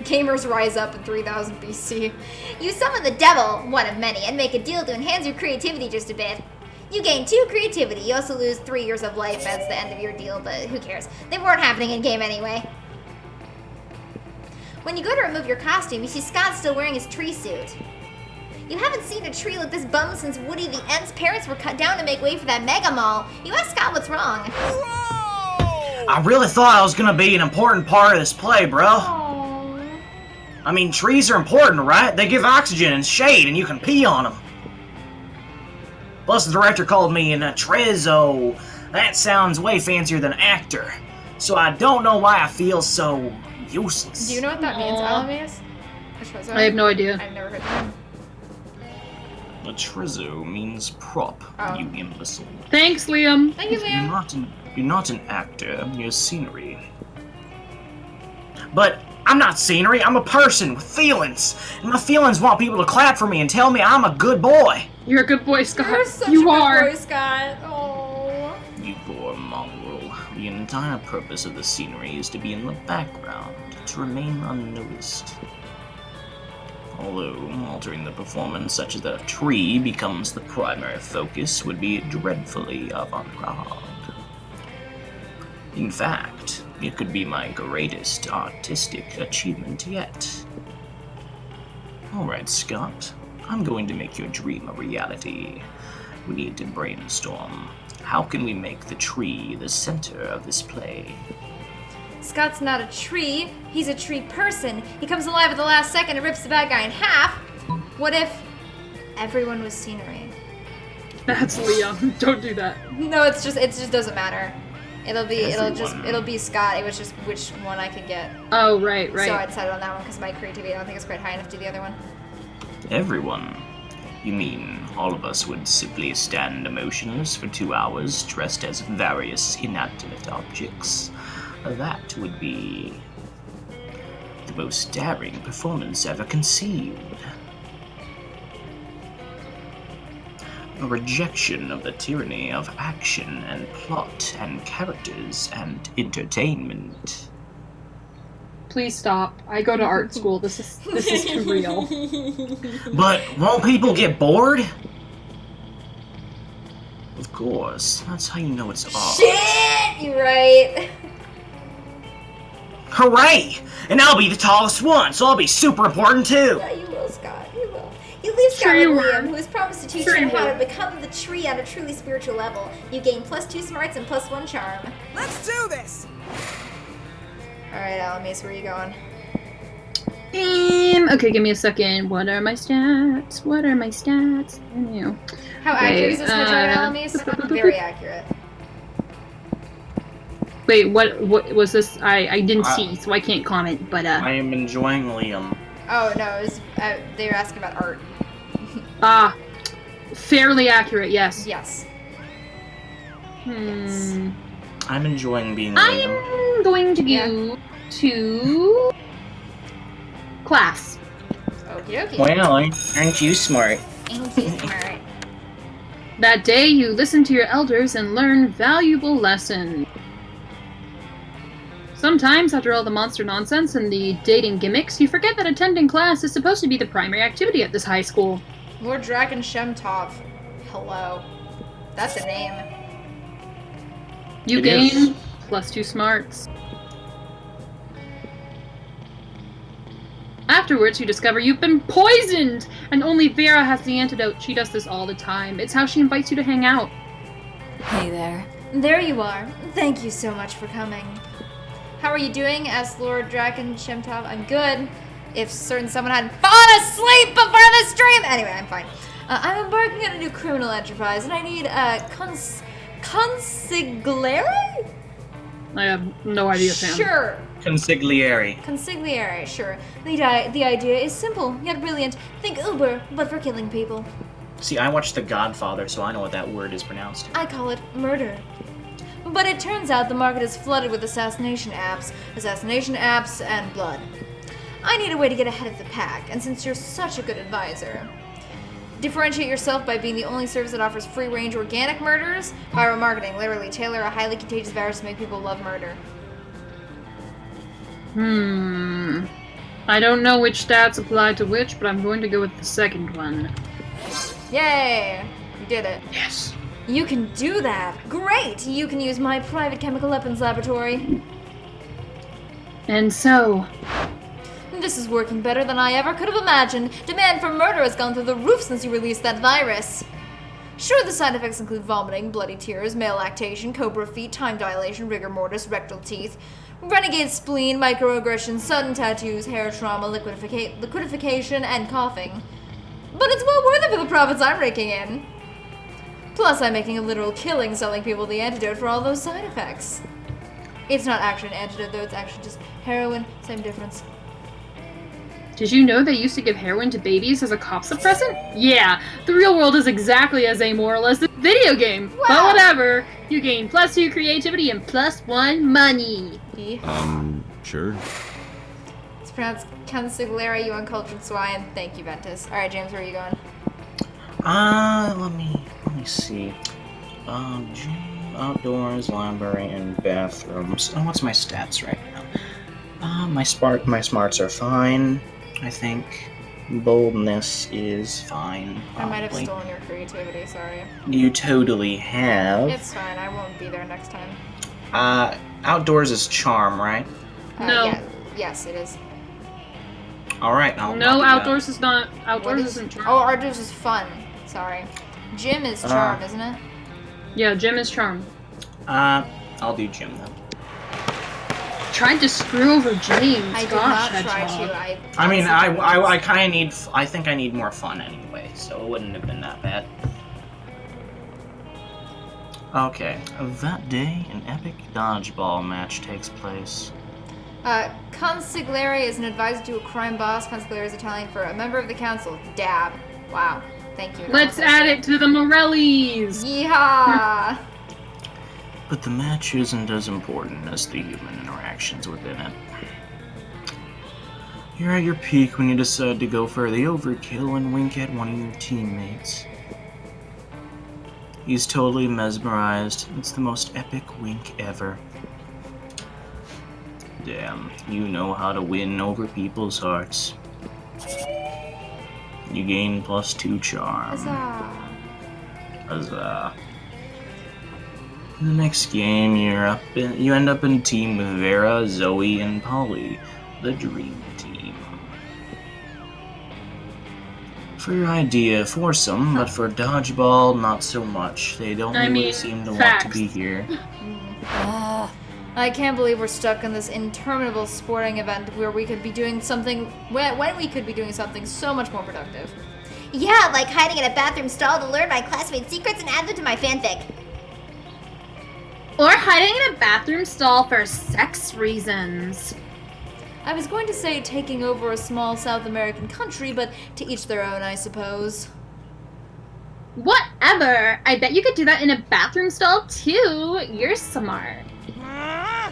Gamers rise up in 3000 BC. You summon the devil, one of many, and make a deal to enhance your creativity just a bit. You gain 2 creativity. You also lose 3 years of life as the end of your deal, but who cares? They weren't happening in game anyway. When you go to remove your costume, you see Scott still wearing his tree suit. You haven't seen a tree look this bummed since Woody the Ent's parents were cut down to make way for that mega mall. You ask Scott what's wrong. I really thought I was gonna be an important part of this play, bro. Aww. I mean, trees are important, right? They give oxygen and shade, and you can pee on them. Plus, the director called me a trezzo. That sounds way fancier than actor. So I don't know why I feel so useless. Do you know what that means, Aw. Alamis? I have no idea. I've never heard that. A trezzo means prop, Oh. you imbecile. Thanks, Liam. Thank you, Liam. You're not an actor, you're scenery. But I'm not scenery, I'm a person with feelings. And my feelings want people to clap for me and tell me I'm a good boy. You're a good boy, Scott. You're such You a good are. boy, Scott. Oh. You poor mongrel. The entire purpose of the scenery is to be in the background, to remain unnoticed. Although, altering the performance such that a tree becomes the primary focus would be dreadfully avant-garde. In fact, it could be my greatest artistic achievement yet. Alright, Scott. I'm going to make your dream a reality. We need to brainstorm. How can we make the tree the center of this play? Scott's not a tree. He's a tree person. He comes alive at the last second and rips the bad guy in half. What if everyone was scenery? That's Liam. Don't do that. No, it just doesn't matter. It'll Everyone. be Scott. It was just which one I could get. Oh, right. So I decided on that one because my creativity I don't think is quite high enough to do the other one. Everyone? You mean all of us would simply stand motionless for 2 hours dressed as various inanimate objects? That would be the most daring performance ever conceived. A rejection of the tyranny of action and plot and characters and entertainment. Please stop. I go to art school. This is too real. But won't people get bored? Of course, that's how you know it's art. Shit, you're right. Hooray! And I'll be the tallest one, so I'll be super important too. Yeah, you will, Scott. You will. You leave Scott Sure you with will. Liam, who has promised to teach Sure him you how will. to become the tree on a truly spiritual level. You gain +2 smarts and +1 charm. Let's do this. All right, Alamis, where are you going? Okay, give me a second. What are my stats? Ew. How accurate is this Majority, Alamis? Very accurate. Wait, what was this? I didn't Uh, see, so I can't comment, but I am enjoying Liam. Oh no, it was, they were asking about art. fairly accurate, yes. Yes. I'm enjoying being I Liam. am going to go to class. Okie dokie. Well, aren't you smart? Ain't you smart? That day, you listen to your elders and learn valuable lessons. Sometimes, after all the monster nonsense and the dating gimmicks, you forget that attending class is supposed to be the primary activity at this high school. Lord Draken Shemtov. Hello. That's a name. You gain +2 smarts. Afterwards, you discover you've been poisoned! And only Vera has the antidote. She does this all the time. It's how she invites you to hang out. Hey there. There you are. Thank you so much for coming. How are you doing? Asked Lord Draken Shemtov. I'm good. If certain someone hadn't fallen asleep before the stream! Anyway, I'm fine. I'm embarking on a new criminal enterprise, and I need a consigliere? I have no idea, Sam. Sure. Consigliere. Consigliere, sure. The idea is simple, yet brilliant. Think Uber, but for killing people. See, I watched The Godfather, so I know what that word is pronounced. I call it murder. But it turns out the market is flooded with assassination apps, and blood. I need a way to get ahead of the pack, and since you're such a good advisor, differentiate yourself by being the only service that offers free-range organic murders. Viral marketing, literally tailor a highly contagious virus to make people love murder. I don't know which stats apply to which, but I'm going to go with the second one. Yay! You did it. Yes. You can do that! Great! You can use my private chemical weapons laboratory. And so... This is working better than I ever could have imagined. Demand for murder has gone through the roof since you released that virus. Sure, the side effects include vomiting, bloody tears, male lactation, cobra feet, time dilation, rigor mortis, rectal teeth, renegade spleen, microaggressions, sudden tattoos, hair trauma, liquidification, and coughing. But it's well worth it for the profits I'm raking in. Plus, I'm making a literal killing selling people the antidote for all those side effects. It's not actually an antidote, though. It's actually just heroin. Same difference. Did you know they used to give heroin to babies as a cough suppressant? Yeah, the real world is exactly as amoral as the video game. Wow. But whatever. You gain +2 creativity and +1 money. Sure. It's pronounced Consigliere, you uncultured swine. Thank you, Ventus. Alright, James, where are you going? Let me see. Gym, outdoors, library, and bathrooms. Oh, what's my stats right now? My smarts are fine, I think. Boldness is fine. I might have probably. stolen your creativity, sorry. You totally have. It's fine, I won't be there next time. Outdoors is charm, right? No. Yeah, yes, it is. Alright, I'll No, do that. outdoors is not. Outdoors What is- isn't charm. Oh, outdoors is fun. Sorry. Gym is charm, isn't it? Yeah, gym is charm. I'll do gym then. Tried to screw over James. I did Gosh, not try Hedgehog. to. I mean, I kind of need. I think I need more fun anyway, so it wouldn't have been that bad. Okay, that day, an epic dodgeball match takes place. Consigliere is an advisor to a crime boss. Consigliere is Italian for a member of the council. Dab. Wow. Thank you. Let's add it to the Morellis. Yeehaw! But the match isn't as important as the human interactions within it. You're at your peak when you decide to go for the overkill and wink at one of your teammates. He's totally mesmerized. It's the most epic wink ever. Damn, you know how to win over people's hearts. You gain +2 charm. Huzzah. Huzzah. In the next game, you end up in a team with Vera, Zoe, and Polly, the Dream Team. For your idea, foursome, but for Dodgeball, not so much. They don't really seem to facts. want to be here. I can't believe we're stuck in this interminable sporting event where we could be doing something, when we could be doing something so much more productive. Yeah, like hiding in a bathroom stall to learn my classmates' secrets and add them to my fanfic. Or hiding in a bathroom stall for sex reasons. I was going to say taking over a small South American country, but to each their own, I suppose. Whatever. I bet you could do that in a bathroom stall too. You're smart.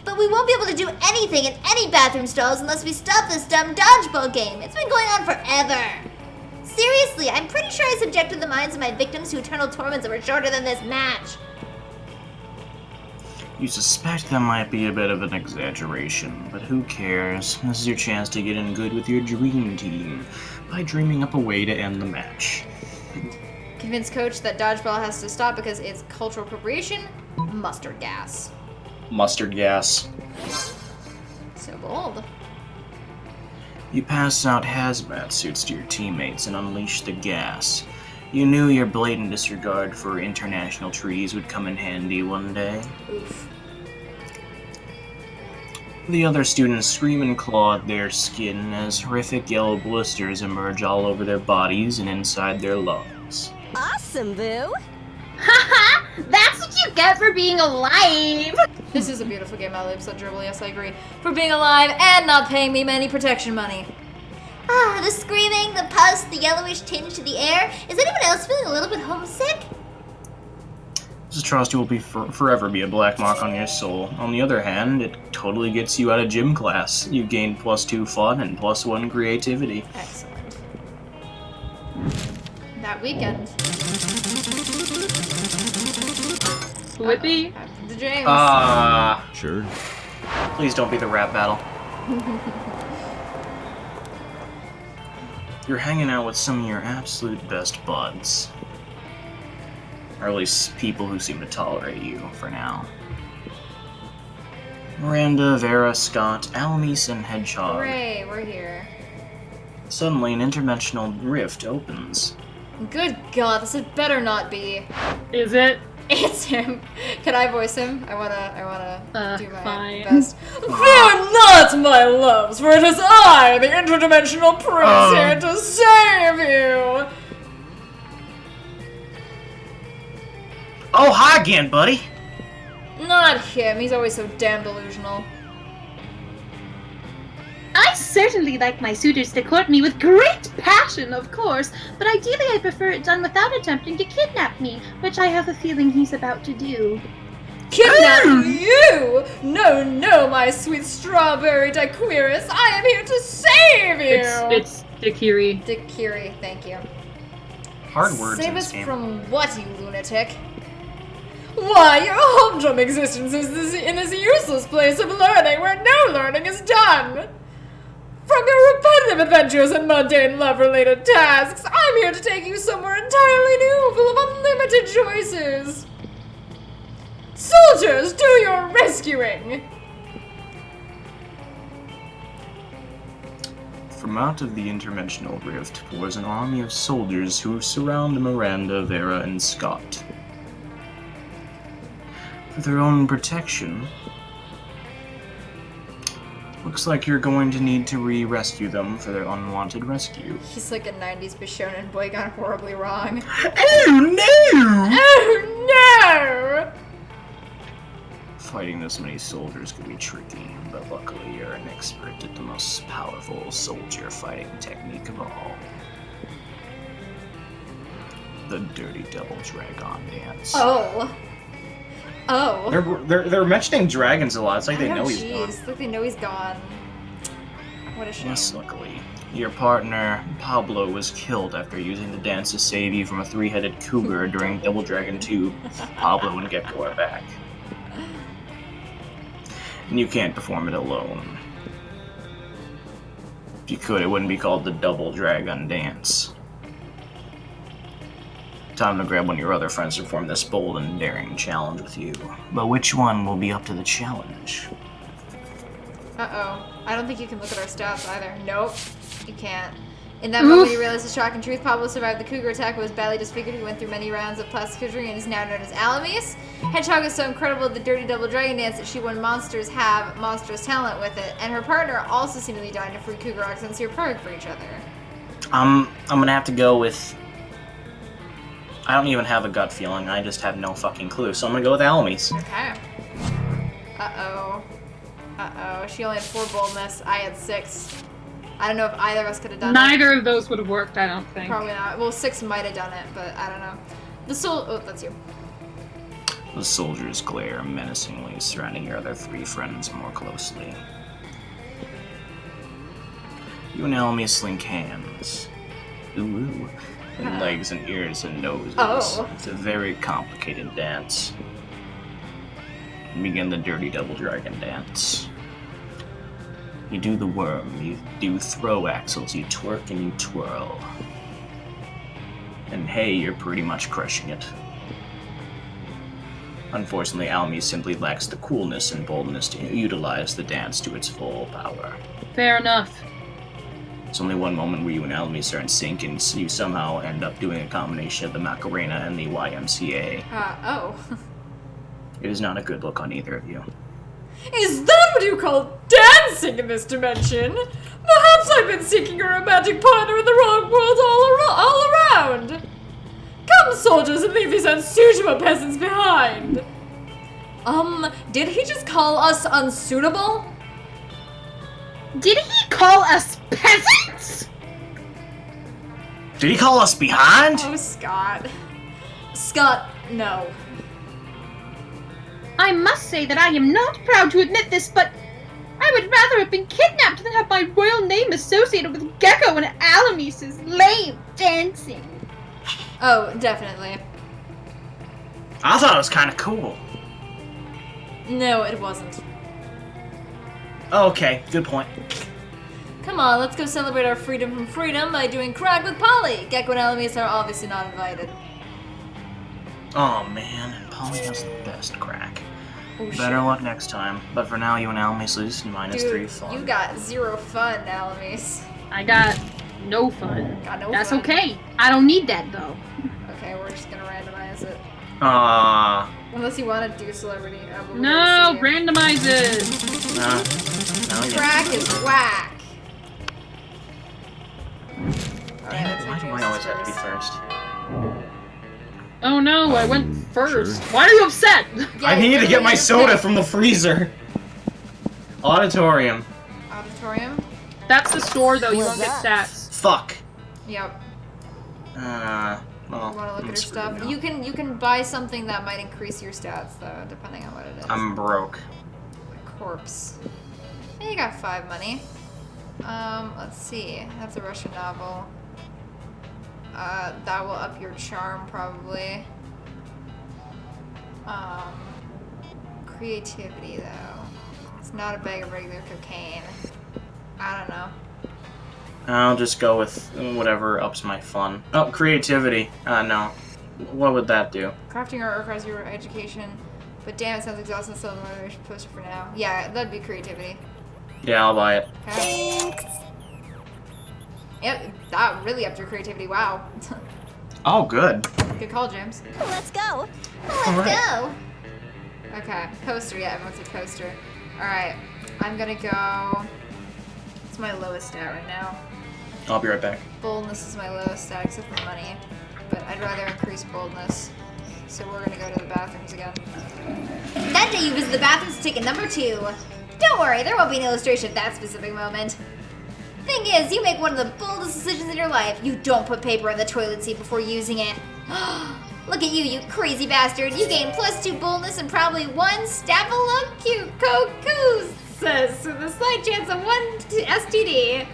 But we won't be able to do anything in any bathroom stalls unless we stop this dumb dodgeball game. It's been going on forever. Seriously, I'm pretty sure I subjected the minds of my victims to eternal torments that were shorter than this match. You suspect that might be a bit of an exaggeration, but who cares? This is your chance to get in good with your dream team by dreaming up a way to end the match. Convince coach that dodgeball has to stop because it's cultural appropriation. Mustard gas. Mustard gas. So bold. You pass out hazmat suits to your teammates and unleash the gas. You knew your blatant disregard for international trees would come in handy one day. Oof. The other students scream and claw at their skin as horrific yellow blisters emerge all over their bodies and inside their lungs. Awesome, Boo. Haha! That's what you get for being alive! This is a beautiful game, my lips on dribble, yes I agree. For being alive and not paying me any protection money. Ah, the screaming, the pus, the yellowish tinge to the air. Is anyone else feeling a little bit homesick? This atrocity will be forever be a black mark on your soul. On the other hand, it totally gets you out of gym class. You gain +2 fun and +1 creativity. Excellent. That weekend. Who would it be? The James. Sure. Please don't be the rap battle. You're hanging out with some of your absolute best buds. Or at least people who seem to tolerate you for now. Miranda, Vera, Scott, Alamis, and Hedgehog. Hooray, we're here. Suddenly, an interdimensional rift opens. Good God, this had better not be. Is it? It's him. Can I voice him? I wanna do my fine. best. Fear not, my loves, for it is I, the interdimensional prince, here to save you. Oh, hi again, buddy. Not him. He's always so damn delusional. I certainly like my suitors to court me with great passion, of course, but ideally I prefer it done without attempting to kidnap me, which I have a feeling he's about to do. Kidnap you? No, no, my sweet strawberry Daquirus. I am here to save you. It's Dikiri. Dikiri, thank you. Hard words in Save this us game. from what, you lunatic? Why, your humdrum existence is in this useless place of learning where no learning is done. From your repetitive adventures and mundane love-related tasks, I'm here to take you somewhere entirely new, full of unlimited choices. Soldiers, do your rescuing! From out of the interdimensional rift pours an army of soldiers who surround Miranda, Vera, and Scott. For their own protection, looks like you're going to need to re-rescue them for their unwanted rescue. He's like a 90s Bishonen boy gone horribly wrong. Oh no! Oh no! Fighting this many soldiers could be tricky, but luckily you're an expert at the most powerful soldier fighting technique of all. The Dirty Double Dragon Dance. Oh. Oh. They're mentioning dragons a lot. It's like they know he's gone. It's like they know he's gone. What a shame. Yes, luckily. Your partner, Pablo, was killed after using the dance to save you from a three-headed cougar during Double Dragon 2. Pablo and Gecko are back. And you can't perform it alone. If you could, it wouldn't be called the Double Dragon Dance. Time to grab one of your other friends to perform this bold and daring challenge with you. But which one will be up to the challenge? Uh-oh. I don't think you can look at our stats either. Nope. You can't. In that moment, you realize the shocking truth. Pablo survived the cougar attack, but was badly disfigured. He went through many rounds of plastic surgery and is now known as Alamis. Hedgehog is so incredible at the Dirty Double Dragon Dance that she won Monsters Have monstrous talent with it. And her partner also seemingly died to free cougar accents. So you're perfect for each other. I'm gonna have to go with... I don't even have a gut feeling. I just have no fucking clue. So I'm gonna go with Alamis. Okay. Uh-oh. Uh-oh. She only had 4 boldness. I had 6. I don't know if either of us could have done it. Neither of those would have worked, I don't think. Probably not. Well, 6 might have done it, but I don't know. Oh, that's you. The soldiers glare menacingly, surrounding your other 3 friends more closely. You and Alamis link hands. Ooh. And legs and ears and noses. Oh. It's a very complicated dance. and begin the dirty double dragon dance. You do the worm, you do throw axles, you twerk and you twirl. And hey, you're pretty much crushing it. Unfortunately, Almy simply lacks the coolness and boldness to utilize the dance to its full power. Fair enough. It's only one moment where you and Almy are in sync, and you somehow end up doing a combination of the Macarena and the YMCA. Oh. It is not a good look on either of you. Is that what you call dancing in this dimension? Perhaps I've been seeking a romantic partner in the wrong world all around. Come, soldiers, and leave these unsuitable peasants behind. Did he just call us unsuitable? Did he call us peasants? Did he call us behind? Oh, Scott. Scott, no. I must say that I am not proud to admit this, but I would rather have been kidnapped than have my royal name associated with Gecko and Alamis' lame dancing. Oh, definitely. I thought it was kind of cool. No, it wasn't. Okay, good point. Come on, let's go celebrate our freedom from freedom by doing crack with Polly. Gecko and Alamis are obviously not invited. Oh man, and Polly has the best crack. Oh, Better luck next time. But for now, you and Almy lose -3 fun. You got 0 fun, Alamis. I got no fun. Got no That's fun. okay. I don't need that though. Okay, we're just gonna randomize it. Unless you want to do celebrity. No, randomize it. No, yeah. Crack is whack. Damn it, why do I always have to be first? Oh no, I went first. Sure. Why are you upset? I need to get my soda from the freezer. Auditorium. Auditorium? That's the store though, you won't get stats. Fuck. Yep. Well, You want to look I'm at her screwed stuff? now. You can buy something that might increase your stats though, depending on what it is. I'm broke. Corpse. Hey, you got 5 money. Let's see. That's a Russian novel. That will up your charm probably. Creativity though. It's not a bag of regular cocaine. I don't know. I'll just go with whatever ups my fun. Oh, creativity. No. What would that do? Crafting art requires your education, but damn, it sounds exhausting. So I'm gonna post it for now. Yeah, that'd be creativity. Yeah, I'll buy it. Okay. Yep, that really upped your creativity. Wow. Oh, good. Good call, James. Let's go. All Let's right. go. Okay, poster. Yeah, everyone said poster. All right, I'm gonna go. It's my lowest stat right now. I'll be right back. Boldness is my lowest stat, except for money. But I'd rather increase boldness. So we're gonna go to the bathrooms again. That day you visit the bathrooms to take a number 2. Don't worry, there won't be an illustration of that specific moment. Thing is, you make one of the boldest decisions in your life. You don't put paper in the toilet seat before using it. Look at you, you crazy bastard. You gain +2 boldness and probably 1 staphylococcus with a slight chance of 1 STD.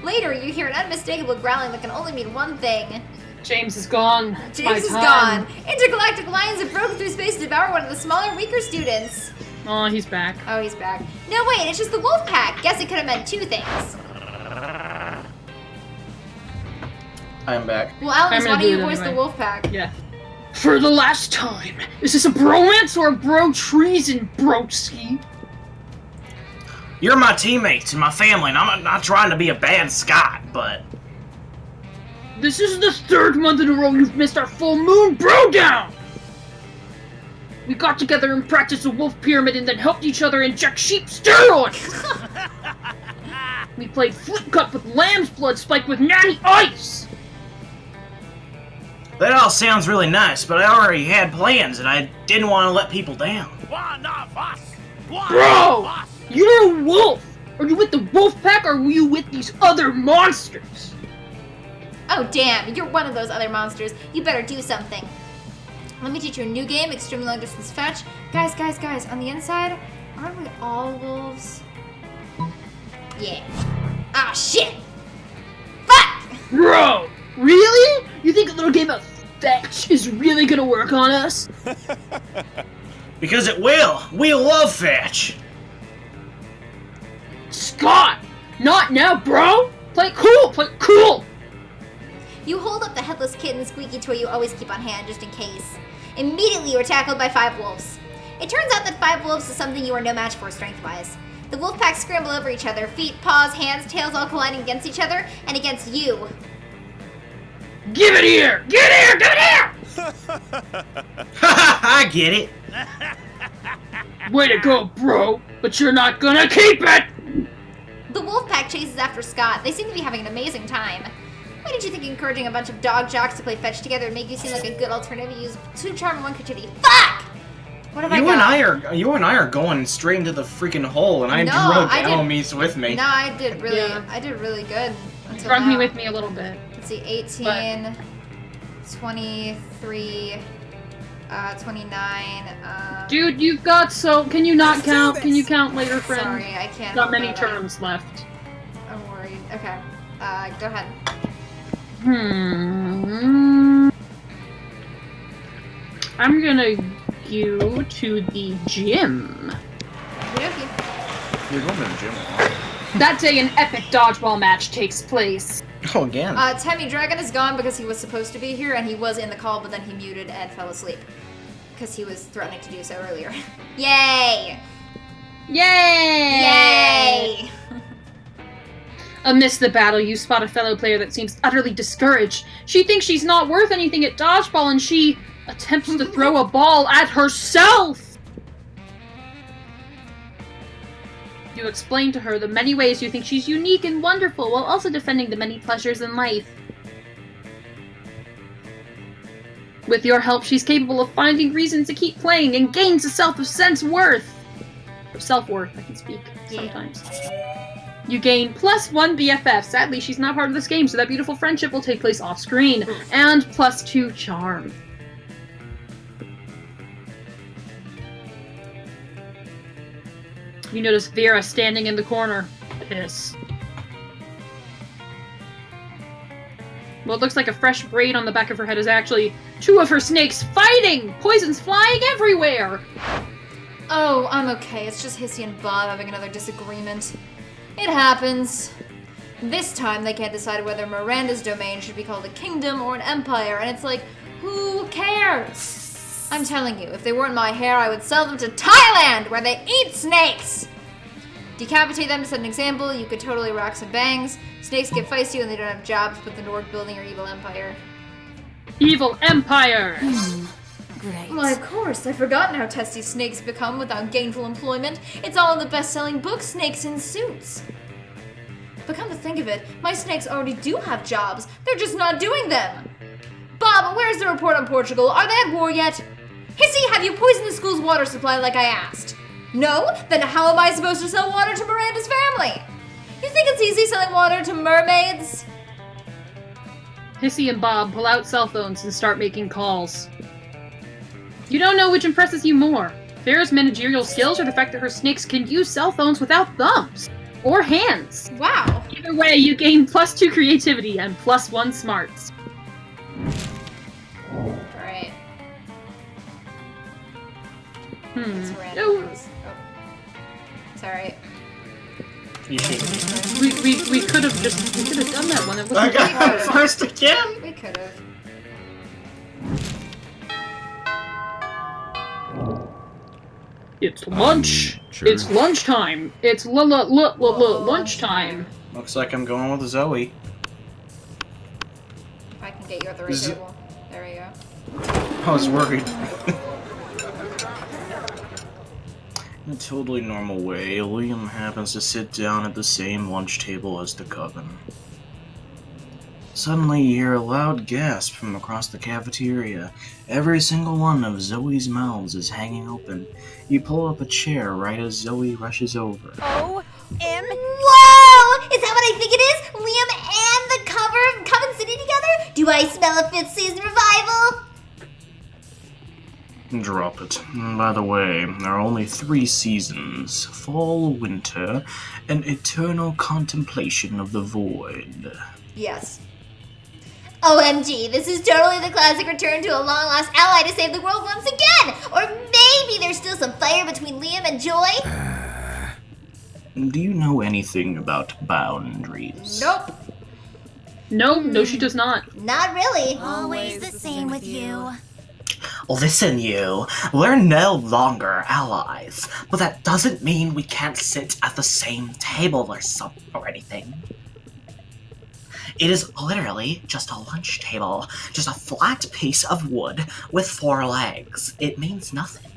Later, you hear an unmistakable growling that can only mean one thing. James is gone. It's my James is time. gone. Intergalactic lions have broken through space to devour one of the smaller, weaker students. Oh, he's back. Oh, he's back. No, wait, it's just the wolf pack. Guess it could have meant 2 things. I'm back. Well, Alanis, I'm why gonna don't do you it voice the anyway. wolf pack? Yeah. For the last time, is this a bromance or a bro treason, broski? You're my teammates and my family, and I'm not trying to be a bad Scot, but This is the 3rd month in a row you've missed our full moon bro down! We got together and practiced a wolf pyramid and then helped each other inject sheep steroids! We played flip cup with lamb's blood spiked with natty ice! that all sounds really nice, but I already had plans and I didn't want to let people down. Bro! You're a wolf! Are you with the wolf pack or were you with these other monsters? Oh, damn, you're one of those other monsters. You better do something. Let me teach you a new game, extremely long distance fetch. Guys, on the inside, aren't we all wolves? Yeah. Ah, shit! Fuck! Bro! Really? You think a little game of fetch is really gonna work on us? Because it will. We love fetch. Scott! Not now, bro! Play cool! You hold up the headless kitten squeaky toy you always keep on hand just in case. Immediately you are tackled by 5 wolves. It turns out that 5 wolves is something you are no match for strength-wise. The wolf packs scramble over each other, feet, paws, hands, tails all colliding against each other and against you. Give it here! Get here! Give it here! I get it. Way to go, bro! But you're not gonna keep it! The wolf pack chases after Scott. They seem to be having an amazing time. Why did you think encouraging a bunch of dog jocks to play fetch together would make you seem like a good alternative? Use 2 charm and 1 creativity. Fuck! What have I got? You and I are going straight into the freaking hole, and I drug Alamise with me. No, I did really good until Drug now. me with me a little bit. Let's see, 18, 23, 29. Dude, you've got can you not count? Can you count later, friend? Sorry, I can't. Got many turns left. I'm worried. Okay, go ahead. I'm gonna go to the gym. Okay. You're going to the gym. That day, an epic dodgeball match takes place. Oh, again. Tammy Dragon is gone because he was supposed to be here and he was in the call, but then he muted and fell asleep because he was threatening to do so earlier. Yay! Yay! Yay! Amidst the battle, you spot a fellow player that seems utterly discouraged. She thinks she's not worth anything at dodgeball, and she attempts to throw a ball at herself! You explain to her the many ways you think she's unique and wonderful, while also defending the many pleasures in life. With your help, she's capable of finding reasons to keep playing and gains a self-worth. Self-worth, I can speak sometimes. You gain +1 BFF. Sadly, she's not part of this game, so that beautiful friendship will take place off-screen. And +2 charm. You notice Vera standing in the corner. Piss. What looks like a fresh braid on the back of her head is actually 2 of her snakes fighting! Poisons flying everywhere! Oh, I'm okay. It's just Hissy and Bob having another disagreement. It happens. This time they can't decide whether Miranda's domain should be called a kingdom or an empire, and it's like, who cares? I'm telling you, if they weren't my hair, I would sell them to Thailand, where they eat snakes! Decapitate them to set an example, you could totally rock some bangs. Snakes get feisty when they don't have jobs, but the Norg building your evil empire. Evil empire! Great. Why, of course. I've forgotten how testy snakes become without gainful employment. It's all in the best-selling book, Snakes in Suits. But come to think of it, my snakes already do have jobs. They're just not doing them. Bob, where's the report on Portugal? Are they at war yet? Hissy, have you poisoned the school's water supply like I asked? No? Then how am I supposed to sell water to Miranda's family? You think it's easy selling water to mermaids? Hissy and Bob pull out cell phones and start making calls. You don't know which impresses you more. Vera's managerial skills or the fact that her snakes can use cell phones without thumbs. Or hands. Wow. Either way, you gain +2 creativity and +1 smarts. Alright. It's random. No. Oh. Sorry. You should. We could have done that one. It I wasn't got him first again. We could have. It's lunch. Sure. It's lunchtime. It's lunchtime. Looks like I'm going with Zoe. If I can get you at the right table. There we go. I was worried. In a totally normal way, Liam happens to sit down at the same lunch table as the coven. Suddenly, you hear a loud gasp from across the cafeteria. Every single one of Zoe's mouths is hanging open. You pull up a chair right as Zoe rushes over. Whoa! Is that what I think it is? Liam and the cover of Coven City together? Do I smell a 5th season revival? Drop it. By the way, there are only 3 seasons. Fall, winter, and eternal contemplation of the void. Yes. OMG, this is totally the classic return to a long-lost ally to save the world once again! Or maybe there's still some fire between Liam and Joy? Do you know anything about boundaries? Nope. No, she does not. Not really. Always the same with you. Listen, you. We're no longer allies, but that doesn't mean we can't sit at the same table or anything. It is literally just a lunch table, just a flat piece of wood with 4 legs. It means nothing.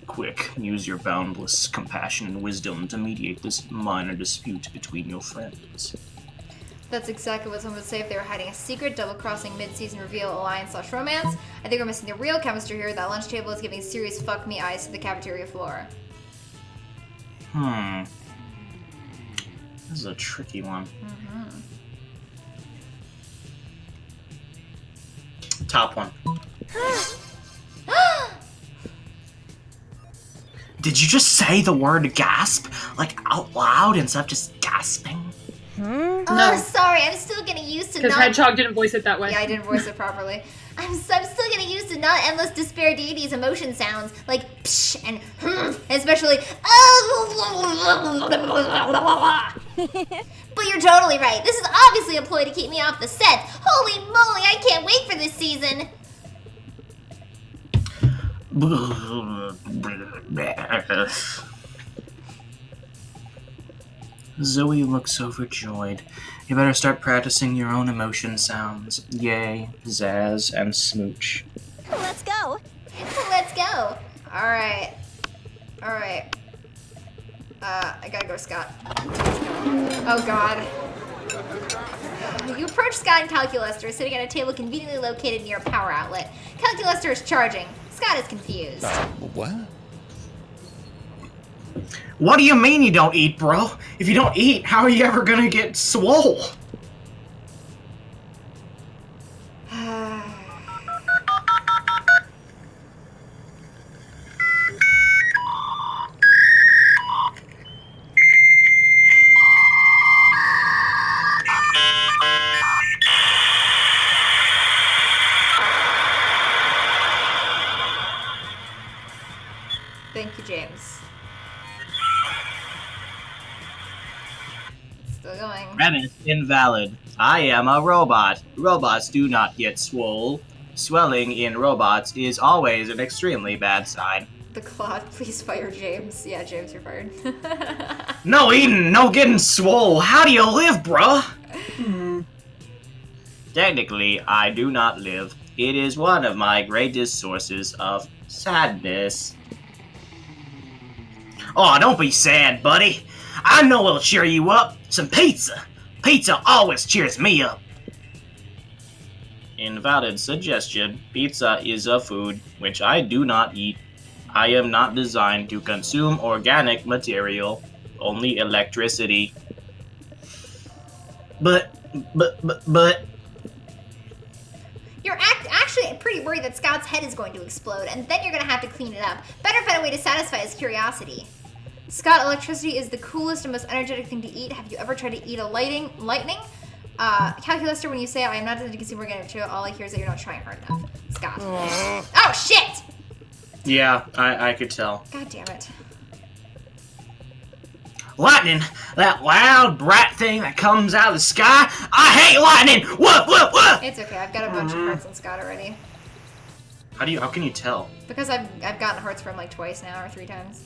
Quick, use your boundless compassion and wisdom to mediate this minor dispute between your friends. That's exactly what someone would say if they were hiding a secret, double-crossing mid-season reveal alliance/romance. I think we're missing the real chemistry here. That lunch table is giving serious fuck me eyes to the cafeteria floor. This is a tricky one. Top one. Did you just say the word gasp? Like out loud instead of just gasping? Hmm? Oh, No. sorry, I'm still getting used to Because not... Hedgehog didn't voice it that way. Yeah, I didn't voice it properly. I'm still getting used to not endless despair deities emotion sounds, like psh and especially But you're totally right. This is obviously a ploy to keep me off the set. Holy moly, I can't wait for this season. Zoe looks overjoyed. You better start practicing your own emotion sounds. Yay, zazz, and smooch. Let's go. Let's go. Alright. Alright. I gotta go, Scott. Oh, God. You approach Scott and Calculester sitting at a table conveniently located near a power outlet. Calculester is charging. Scott is confused. What? What do you mean you don't eat, bro? If you don't eat, how are you ever gonna get swole? Thank you, James. Still going. Premise invalid. I am a robot. Robots do not get swole. Swelling in robots is always an extremely bad sign. The cloth, please fire James. Yeah, James, you're fired. No eating, no getting swole. How do you live, bruh? Technically, I do not live. It is one of my greatest sources of sadness. Oh, don't be sad, buddy. I know it'll cheer you up. Some pizza. Pizza always cheers me up. Invalid suggestion. Pizza is a food which I do not eat. I am not designed to consume organic material, only electricity. But... You're actually pretty worried that Scott's head is going to explode, and then you're going to have to clean it up. Better find a way to satisfy his curiosity. Scott, electricity is the coolest and most energetic thing to eat. Have you ever tried to eat a lightning? Calculester, when you say I am not designed to consume organic material, all I hear is that you're not trying hard enough. Scott. Oh, shit! Yeah, I could tell. God damn it. Lightning, that loud, bright thing that comes out of the sky. I hate lightning! Woof, woof, woof! It's okay, I've got a bunch of hearts on Scott already. How can you tell? Because I've gotten hearts from like twice now, or 3 times.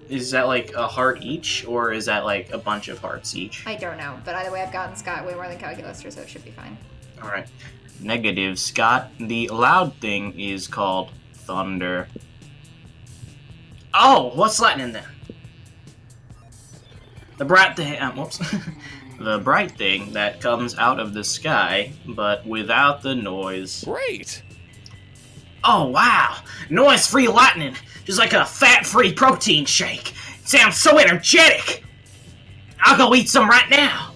Is that like a heart each, or is that like a bunch of hearts each? I don't know, but either way I've gotten Scott way more than Calculester, so it should be fine. Alright. Negative, Scott. The loud thing is called thunder. Oh, what's lightning then? The bright thing, whoops. The bright thing that comes out of the sky, but without the noise. Great! Oh, wow. Noise-free lightning. Just like a fat-free protein shake. It sounds so energetic. I'll go eat some right now.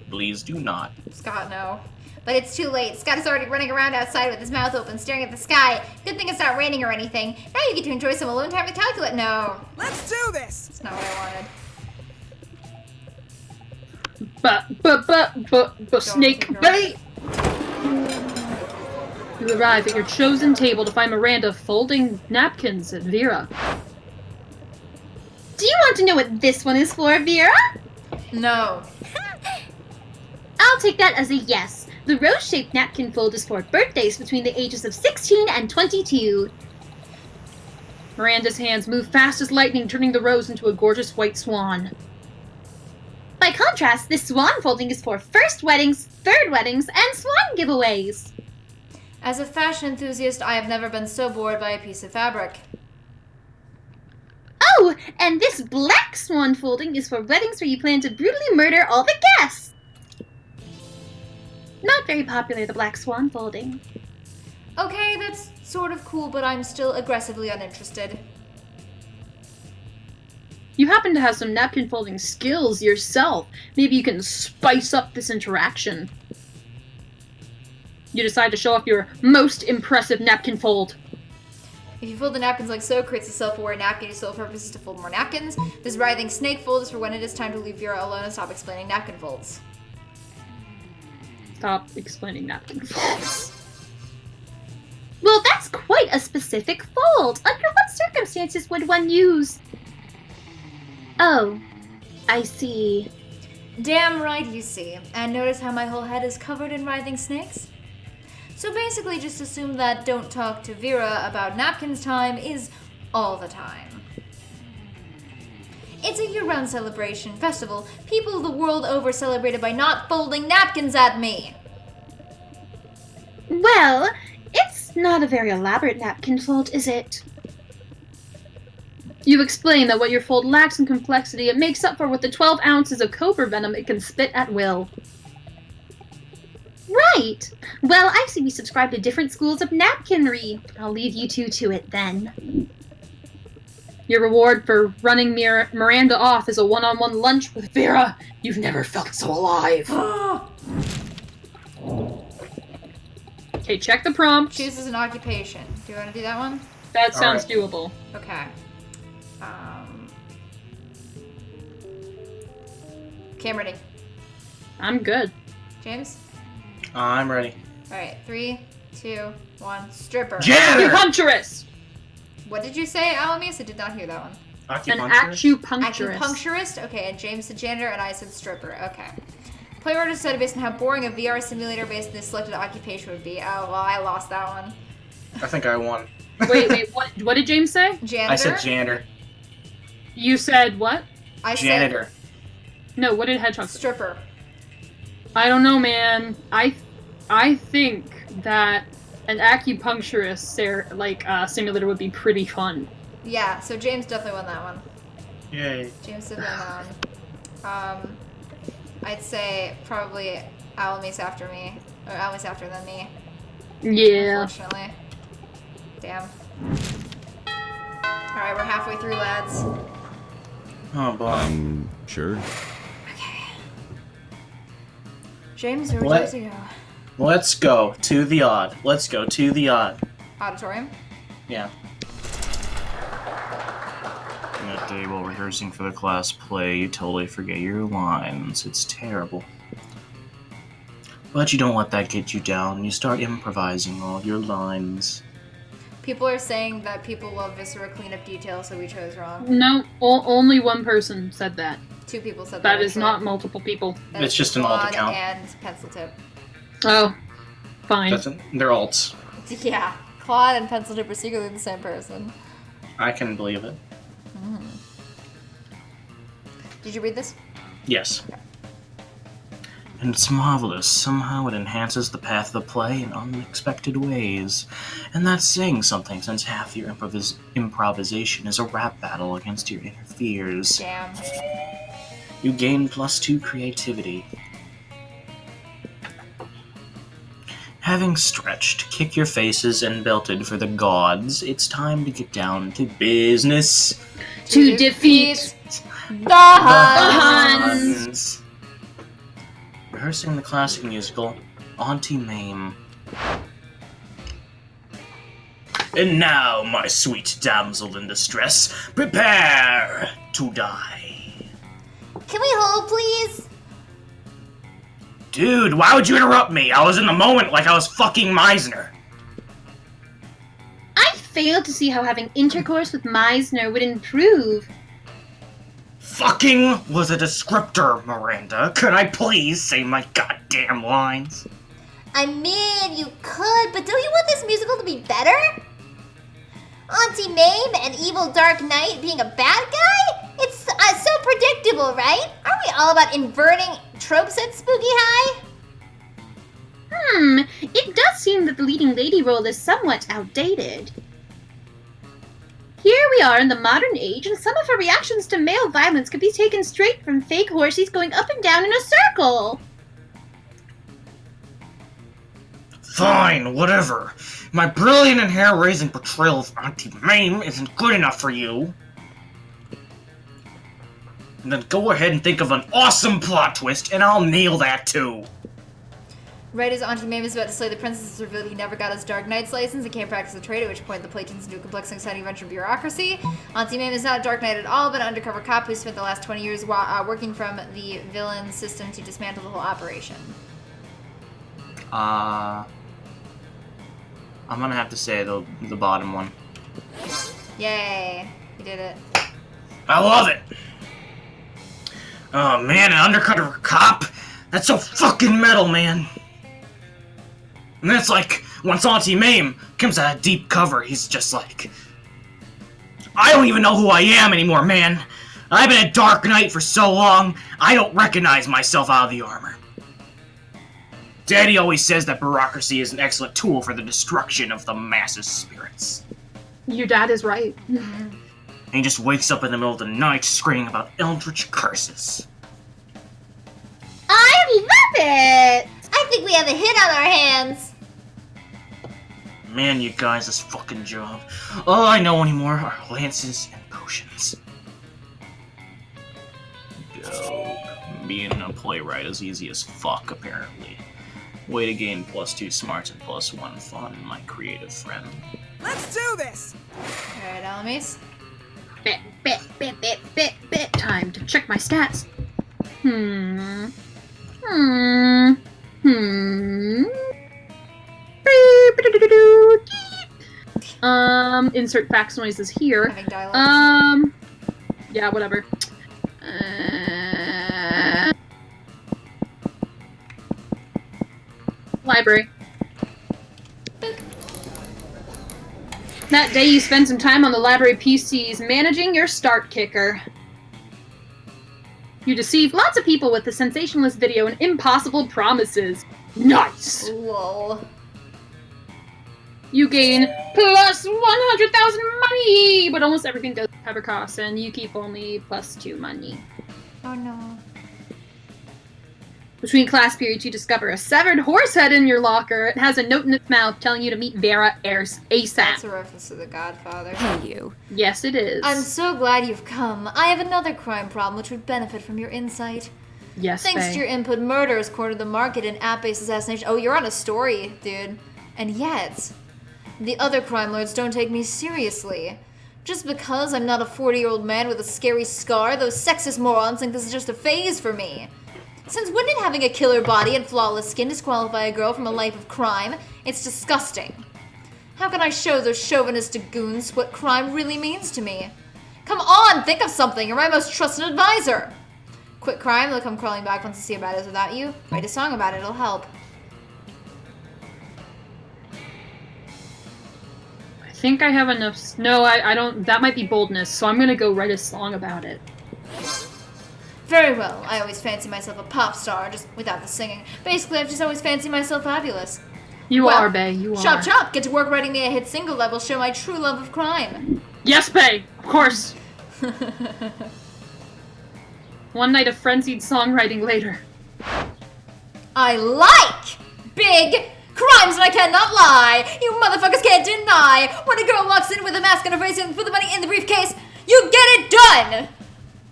Please do not. Scott, no. But it's too late. Scott is already running around outside with his mouth open, staring at the sky. Good thing it's not raining or anything. Now you get to enjoy some alone time with Calculate. No, Let's do this. That's not what I wanted. Snake bait! You arrive at your chosen table to find Miranda folding napkins at Vera. Do you want to know what this one is for, Vera? No. I'll take that as a yes. The rose-shaped napkin fold is for birthdays between the ages of 16 and 22. Miranda's hands move fast as lightning, turning the rose into a gorgeous white swan. By contrast, this swan folding is for first weddings, third weddings, and swan giveaways. As a fashion enthusiast, I have never been so bored by a piece of fabric. Oh, and this black swan folding is for weddings where you plan to brutally murder all the guests. Not very popular, the black swan folding. Okay, that's sort of cool, but I'm still aggressively uninterested. You happen to have some napkin folding skills yourself. Maybe you can spice up this interaction. You decide to show off your most impressive napkin fold. If you fold the napkins like so, it creates a self-aware napkin. Your sole purpose is to fold more napkins. This writhing snake fold is for when it is time to leave Vera alone and stop explaining napkin folds. Stop explaining napkin folds. Well, that's quite a specific fold. Under what circumstances would one use? Oh, I see. Damn right you see. And notice how my whole head is covered in writhing snakes? So basically just assume that don't talk to Vera about napkins time is all the time. It's a year-round celebration, festival. People the world over celebrated by not folding napkins at me. Well, it's not a very elaborate napkin fold, is it? You explain that what your fold lacks in complexity, it makes up for with the 12 ounces of cobra venom it can spit at will. Right. Well, I see we subscribe to different schools of napkinry. I'll leave you two to it then. Your reward for running Miranda off is a one-on-one lunch with Vera. You've never felt so alive. Okay, check the prompt. Chooses an occupation. Do you want to do that one? That sounds doable. Okay. Okay, I'm ready. I'm good. James? I'm ready. Alright, 3, 2, 1. Stripper. Janitor! Acupuncturist! What did you say, Alamis? I did not hear that one. An Acupuncturist? acupuncturist. Acupuncturist? Okay, and James said janitor, and I said stripper. Okay. Playwright decided based on how boring a VR simulator based on this selected occupation would be. Oh, well, I lost that one. I think I won. Wait, what did James say? Janitor? I said janitor. You said what? I Janitor. No, what did Hedgehog say? Stripper. I don't know, man. I think that an acupuncturist simulator would be pretty fun. Yeah, so James definitely won that one. Yay. James did win that one. I'd say probably Alamis after me. Or Alamis after than me. Yeah. Unfortunately. Damn. Alright, we're halfway through, lads. Oh boy. Sure. James, where would you like to go? Let's go to the odd. Let's go to the odd. Auditorium? Yeah. That day while rehearsing for the class play, you totally forget your lines. It's terrible. But you don't let that get you down. You start improvising all your lines. People are saying that people love Viscera cleanup detail, so we chose wrong. No, only one person said that. 2 people said that. That is actually. not multiple people. That It's is just an alt Claude account. and Pencil Tip. Oh, fine. They're alts. Yeah, Claude and Pencil Tip are secretly the same person. I can believe it. Did you read this? Yes. And it's marvelous. Somehow it enhances the path of the play in unexpected ways. And that's saying something, since half your improvisation is a rap battle against your inner fears. Damn. You gain +2 creativity. Having stretched, kick your faces, and belted for the gods, it's time to get down to business. To defeat the Huns! Huns. Rehearsing the classic musical, Auntie Mame. And now, my sweet damsel in distress, prepare to die. Can we hold, please? Dude, why would you interrupt me? I was in the moment like I was fucking Meisner. I fail to see how having intercourse with Meisner would improve. Fucking was a descriptor, Miranda. Could I please say my goddamn lines? I mean, you could, but don't you want this musical to be better? Auntie Mame and Evil Dark Knight being a bad guy? It's so predictable, right? Aren't we all about inverting tropes at Spooky High? It does seem that the leading lady role is somewhat outdated. Here we are in the modern age, and some of her reactions to male violence could be taken straight from fake horsies going up and down in a circle. Fine, whatever. My brilliant and hair-raising portrayal of Auntie Mame isn't good enough for you. And then go ahead and think of an awesome plot twist, and I'll nail that too. Right as Auntie Mame is about to slay the princess, it's revealed he never got his Dark Knight's license and can't practice the trade, at which point the play turns into a complex and exciting adventure of bureaucracy. Auntie Mame is not a Dark Knight at all, but an undercover cop who spent the last 20 years working from the villain system to dismantle the whole operation. I'm gonna have to say the bottom one. Yay, he did it. I love it. Oh man, an undercover cop? That's so fucking metal, man. And that's like, once Auntie Mame comes out of deep cover, he's just like, I don't even know who I am anymore, man. I've been a Dark Knight for so long, I don't recognize myself out of the armor. Daddy always says that bureaucracy is an excellent tool for the destruction of the masses' spirits. Your dad is right. And he just wakes up in the middle of the night screaming about eldritch curses. I love it! I think we have a hit on our hands. Man, you guys, this fucking job. All I know anymore are lances and potions. Dope. Being a playwright is easy as fuck, apparently. Way to gain +2 smarts and +1 fun, my creative friend. Let's do this! Alright, Alamis. Bet time to check my stats. Insert fax noises here. Having dialogue. Yeah, whatever. Library. That day you spend some time on the library PCs managing your start kicker. You deceive lots of people with the sensationalist video and impossible promises. Nice! Lol. You gain plus 100,000 money! But almost everything does have a cost, and you keep only +2 money. Oh no. Between class periods, you discover a severed horse head in your locker. It has a note in its mouth telling you to meet Vera ASAP. That's a reference to The Godfather. Hey, you. Yes, it is. I'm so glad you've come. I have another crime problem which would benefit from your insight. Yes, Thanks Faye. to your input, murder has cornered the market in app-based assassination. Oh, you're on a story, dude. And yet, the other crime lords don't take me seriously. Just because I'm not a 40-year-old man with a scary scar, those sexist morons think this is just a phase for me. Since when did having a killer body and flawless skin disqualify a girl from a life of crime? It's disgusting. How can I show those chauvinistic goons what crime really means to me? Come on, think of something. You're my most trusted advisor. Quit crime, they'll come crawling back once they see about it without you. Write a song about it, it'll help. I think I have enough. No, I don't. That might be boldness, so I'm gonna go write a song about it. Very well. I always fancy myself a pop star, just without the singing. Basically, I've just always fancied myself fabulous. You Well, are, Bae. You are. Chop chop! Get to work writing me a hit single that will show my true love of crime. Yes, Bae. Of course. One night of frenzied songwriting later. I like big crimes, and I cannot lie. You motherfuckers can't deny. When a girl walks in with a mask on her face and put the money in the briefcase, you get it done.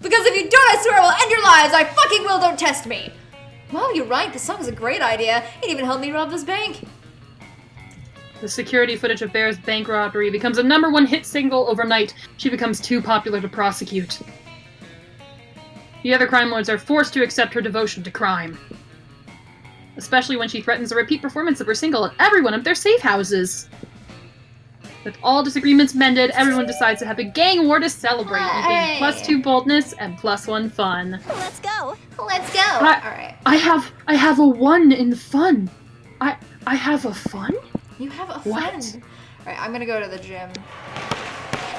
Because if you don't, I swear I will end your lives. I fucking will. Don't test me. Wow, you're right. This song is a great idea. It even helped me rob this bank. The security footage of Bear's bank robbery becomes a #1 hit single overnight. She becomes too popular to prosecute. The other crime lords are forced to accept her devotion to crime. especially when she threatens a repeat performance of her single at every one of their safe houses. With all disagreements mended, everyone decides to have a gang war to celebrate, Hey. equaling +2 boldness and +1 fun. Let's go. Let's go. I have a 1 in fun. I have a fun? You have a What? fun. Alright, I'm gonna go to the gym.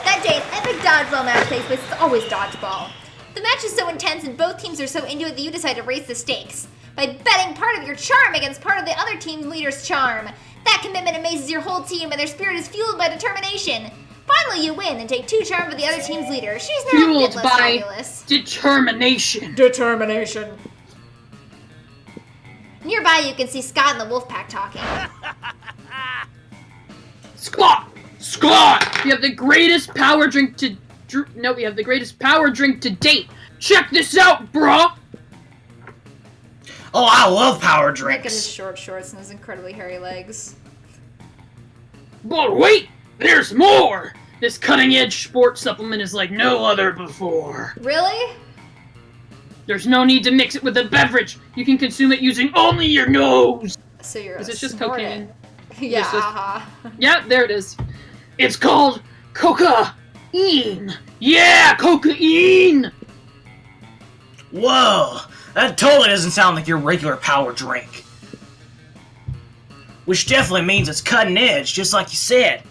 That day, an epic dodgeball match takes place. It's always dodgeball. The match is so intense and both teams are so into it that you decide to raise the stakes by betting part of your charm against part of the other team leader's charm. That commitment amazes your whole team and their spirit is fueled by determination. Finally, you win and take 2 charm for the other team's leader. She's now a Fueled bit less by fabulous. determination. Determination. Nearby, you can see Scott and the Wolfpack talking. Scott! Scott! You have the greatest power drink to... No, we have the greatest power drink to date. Check this out, brah! Oh, I love power Look at his drinks. short shorts and his incredibly hairy legs. But wait! There's more! This cutting-edge sports supplement is like no other before. Really? There's no need to mix it with a beverage. You can consume it using only your nose. So you're Is a it just snort cocaine? it. Yeah, It's just- haha. Yeah, there it is. It's called cocaine. Yeah, cocaine. Whoa, that totally doesn't sound like your regular power drink. Which definitely means it's cutting edge, just like you said.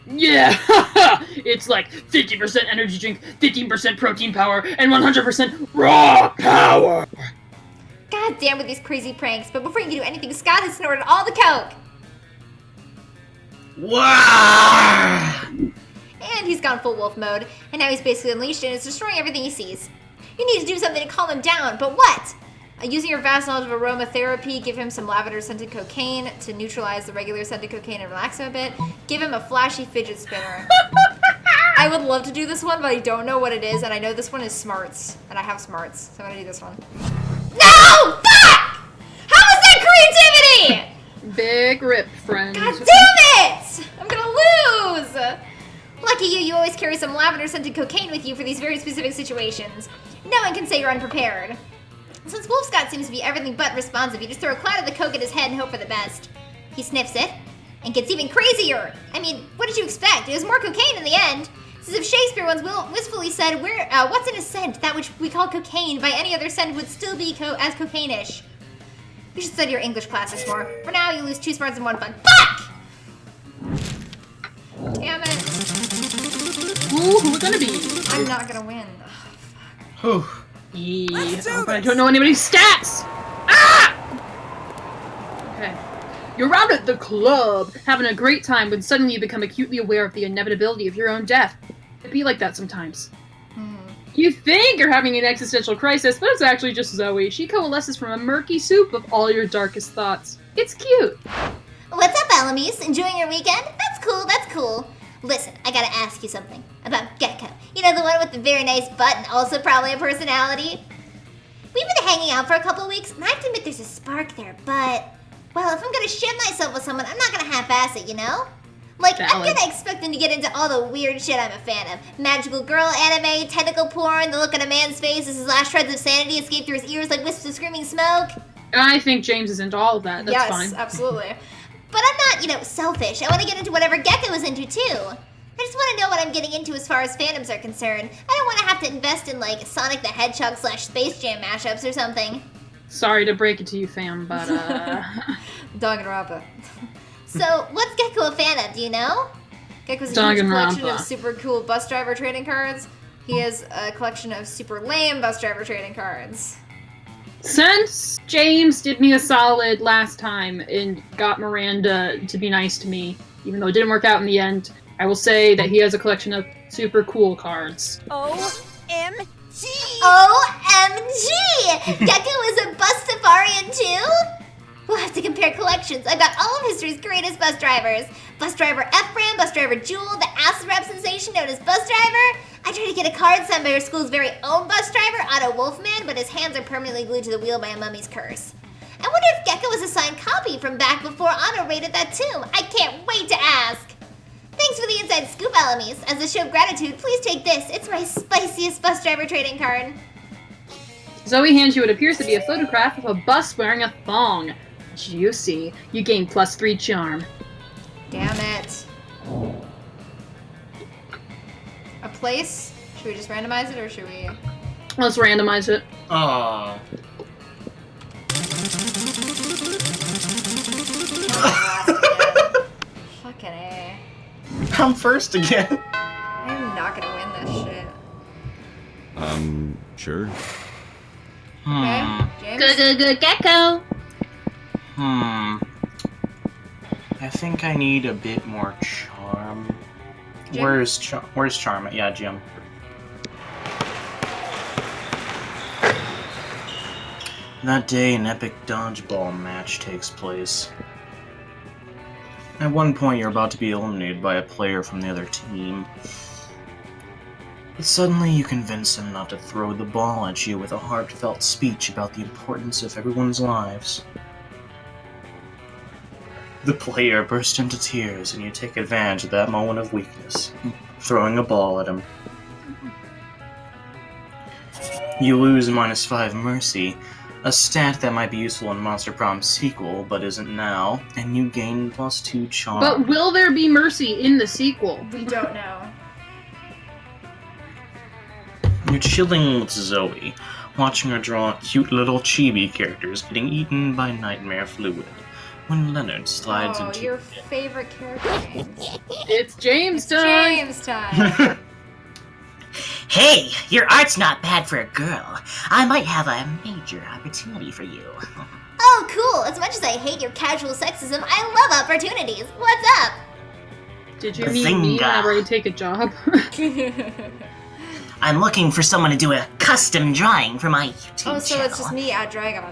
Yeah, it's like 50% energy drink, 15% protein power, and 100% raw power. God damn with these crazy pranks, but before you can do anything, Scott has snorted all the coke. Wow! And he's gone full wolf mode, and now he's basically unleashed and is destroying everything he sees. You need to do something to calm him down, but what? Using your vast knowledge of aromatherapy, give him some lavender-scented cocaine to neutralize the regular scented cocaine and relax him a bit. Give him a flashy fidget spinner. I would love to do this one, but I don't know what it is, and I know this one is smarts, and I have smarts, so I'm gonna do this one. No! Fuck! How is that creativity? Big rip, friend. God damn it! I'm gonna lose! Lucky you always carry some lavender-scented cocaine with you for these very specific situations. No one can say you're unprepared. Since Wolf Scott seems to be everything but responsive, you just throw a cloud of the coke at his head and hope for the best. He sniffs it, and gets even crazier. I mean, what did you expect? It was more cocaine in the end. It's as if Shakespeare once wistfully said, what's in a scent? That which we call cocaine by any other scent would still be as cocaine-ish. You should study your English classes more. For now, you lose 2 smarts and 1 fun. Fuck! Damn it. Who's gonna be? I'm not gonna win. Whew. Let's do But I this. don't know anybody's stats. Ah! Okay. You're out at the club, having a great time when suddenly you become acutely aware of the inevitability of your own death. It'd be like that sometimes. You think you're having an existential crisis, but it's actually just Zoe. She coalesces from a murky soup of all your darkest thoughts. It's cute. What's up, Alamis? Enjoying your weekend? That's cool, that's cool. Listen, I gotta ask you something about Gecko. You know, the one with the very nice butt and also probably a personality? We've been hanging out for a couple weeks, and I have to admit there's a spark there, but... Well, if I'm gonna ship myself with someone, I'm not gonna half-ass it, you know? Like, I'm Valid. gonna expect them to get into all the weird shit I'm a fan of. Magical girl anime, tentacle porn, the look on a man's face as his last shreds of sanity escape through his ears like wisps of screaming smoke. I think James is into all of that. That's yes, fine. absolutely. But I'm not, selfish. I want to get into whatever Gecko is into, too. I just want to know what I'm getting into as far as fandoms are concerned. I don't want to have to invest in, like, Sonic the Hedgehog / Space Jam mashups or something. Sorry to break it to you, fam, but Danganronpa. So, what's Gecko a fan of, do you know? Gecko's a huge collection Danganronpa. of super cool bus driver trading cards. He has a collection of super lame bus driver trading cards. since James did me a solid last time and got Miranda to be nice to me, even though it didn't work out in the end, I will say that he has a collection of super cool cards. OMG! OMG! Gecko is a Bustafarian too? We'll have to compare collections. I've got all of history's greatest bus drivers. Bus driver Ephraim, bus driver Jewel, the acid rap sensation known as Bus Driver. I tried to get a card signed by your school's very own bus driver, Otto Wolfman, but his hands are permanently glued to the wheel by a mummy's curse. I wonder if Gecko was a signed copy from back before Otto raided that tomb. I can't wait to ask. Thanks for the inside scoop, Alamis. As a show of gratitude, please take this. It's my spiciest bus driver trading card. Zoe hands you what appears to be a photograph of a bust wearing a thong. Juicy. You gain +3 charm. Damn it. A place? Should we just randomize it or should we? Let's randomize it. Aww. Fucking A. I'm first again. I'm not gonna win this shit. Sure. Okay, James? Good gecko. I think I need a bit more charm. Jim? Where's charm? Yeah, Jim. That day, an epic dodgeball match takes place. At one point, you're about to be eliminated by a player from the other team. But suddenly, you convince him not to throw the ball at you with a heartfelt speech about the importance of everyone's lives. The player bursts into tears, and you take advantage of that moment of weakness, throwing a ball at him. You lose -5 mercy, a stat that might be useful in Monster Prom's sequel, but isn't now, and you gain +2 charm. But will there be mercy in the sequel? We don't know. You're chilling with Zoe, watching her draw cute little chibi characters getting eaten by nightmare fluid, when Leonard slides into your favorite character, James. It's James time! James time! Hey, your art's not bad for a girl. I might have a major opportunity for you. Oh, cool. As much as I hate your casual sexism, I love opportunities. What's up? Did you mean me when I already take a job? I'm looking for someone to do a custom drawing for my YouTube Oh, so channel. it's just me at Dragon.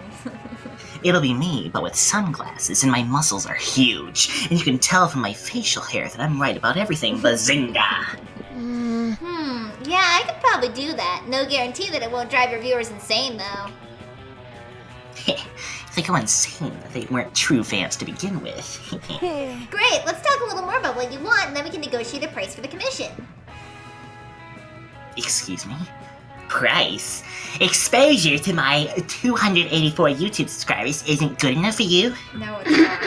It'll be me, but with sunglasses, and my muscles are huge. And you can tell from my facial hair that I'm right about everything. Bazinga! Yeah, I could probably do that. No guarantee that it won't drive your viewers insane, though. If they go insane, they weren't true fans to begin with. Great, let's talk a little more about what you want, and then we can negotiate a price for the commission. Excuse me? Price? Exposure to my 284 YouTube subscribers isn't good enough for you? No, it's not.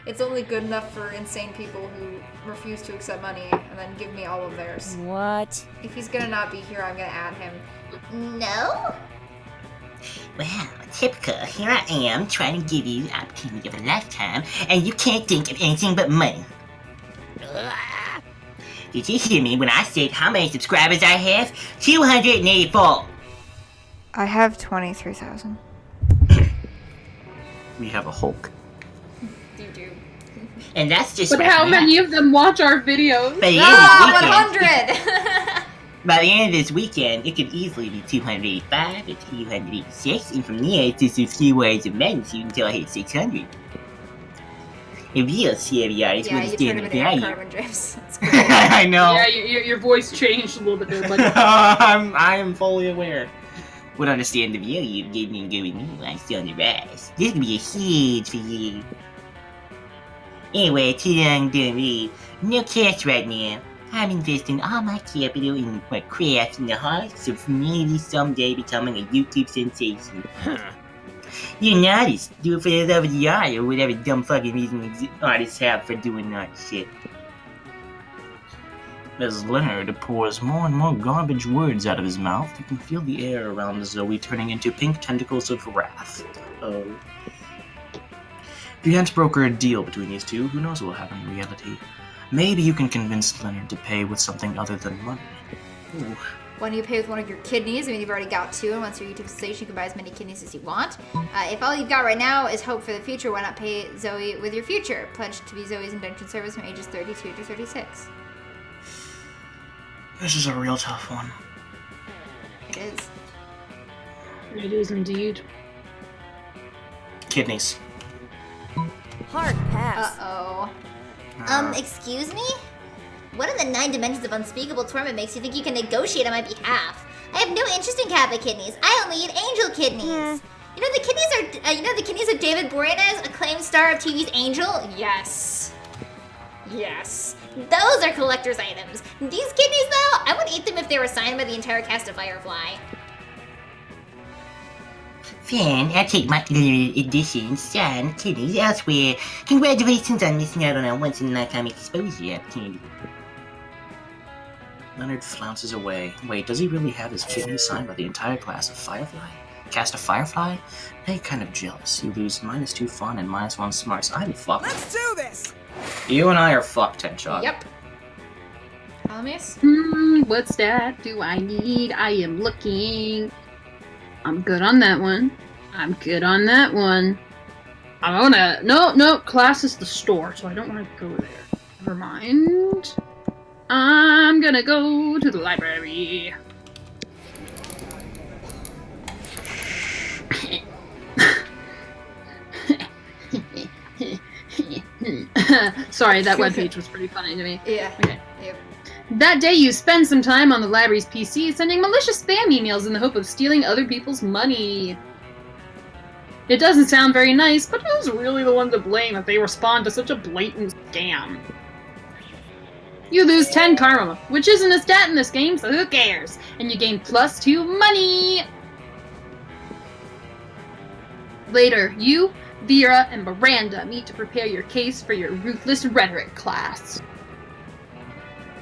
It's only good enough for insane people who refuse to accept money and then give me all of theirs. What? If he's gonna not be here, I'm gonna add him. No? Well, typical. Here I am, trying to give you the opportunity of a lifetime, and you can't think of anything but money. Did you hear me when I said how many subscribers I have? 284! I have 23,000. We have a Hulk. You do. And that's just But how many of them watch our videos? By the end of the weekend, 100! by the end of this weekend, it could easily be 285 or 286, and from there, it's just a few words of magnitude until I hit 600. If you're serious, Yeah, you turned him into Aaron Cartman, James. I know. Yeah, your voice changed a little bit there, but I am fully aware. Would understand the value you've given and giving me when I still on the rise. This could be a huge for you. Anyway, too long done read. No cash right now. I'm investing all my capital in my craft in the hearts of maybe someday becoming a YouTube sensation. You're an artist. Do it for the love of the art or whatever dumb fucking reason artists have for doing art shit. As Leonard pours more and more garbage words out of his mouth, you can feel the air around Zoe turning into pink tentacles of wrath. Oh. If you hadn't brokered a deal between these two, who knows what will happen in reality? Maybe you can convince Leonard to pay with something other than money. Ooh. Why don't you pay with one of your kidneys? I mean, you've already got 2, and once your YouTube sensation, you can buy as many kidneys as you want. If all you've got right now is hope for the future, why not pay Zoe with your future? Pledge to be Zoe's indentured service from ages 32 to 36. This is a real tough one. It is. it is indeed. Kidneys. Hard pass. Uh-oh. Excuse me? What in the 9 dimensions of unspeakable torment makes you think you can negotiate on my behalf? I have no interest in Kappa kidneys. I only eat angel kidneys. You know the kidneys are David Boreanaz, acclaimed star of TV's Angel? Yes. Yes. Those are collector's items. These kidneys, though, I would eat them if they were signed by the entire cast of Firefly. Fan, I'll take my limited edition signed kidneys elsewhere. Congratulations on missing out on a once-in-a-lifetime exposure opportunity. Leonard flounces away. Wait, does he really have his kidney signed by the entire class of Firefly? Cast of Firefly? Hey, kind of jealous. You lose -2 fun and -1 smarts. I'm fucked. Let's do this! You and I are fucked, Hedgehog. Yep. Alamis? What's that do I need? I am looking. I'm good on that one. I'm good on that one. I'm gonna... No, class is the store, so I don't want to go there. Never mind. I'm gonna go to the library. Sorry, that webpage was pretty funny to me. Yeah. Okay. Yep. That day you spend some time on the library's PC sending malicious spam emails in the hope of stealing other people's money. It doesn't sound very nice, but who's really the one to blame if they respond to such a blatant scam? You lose 10 karma, which isn't a stat in this game, so who cares? And you gain +2 money! Later, you, Vera, and Miranda meet to prepare your case for your ruthless rhetoric class.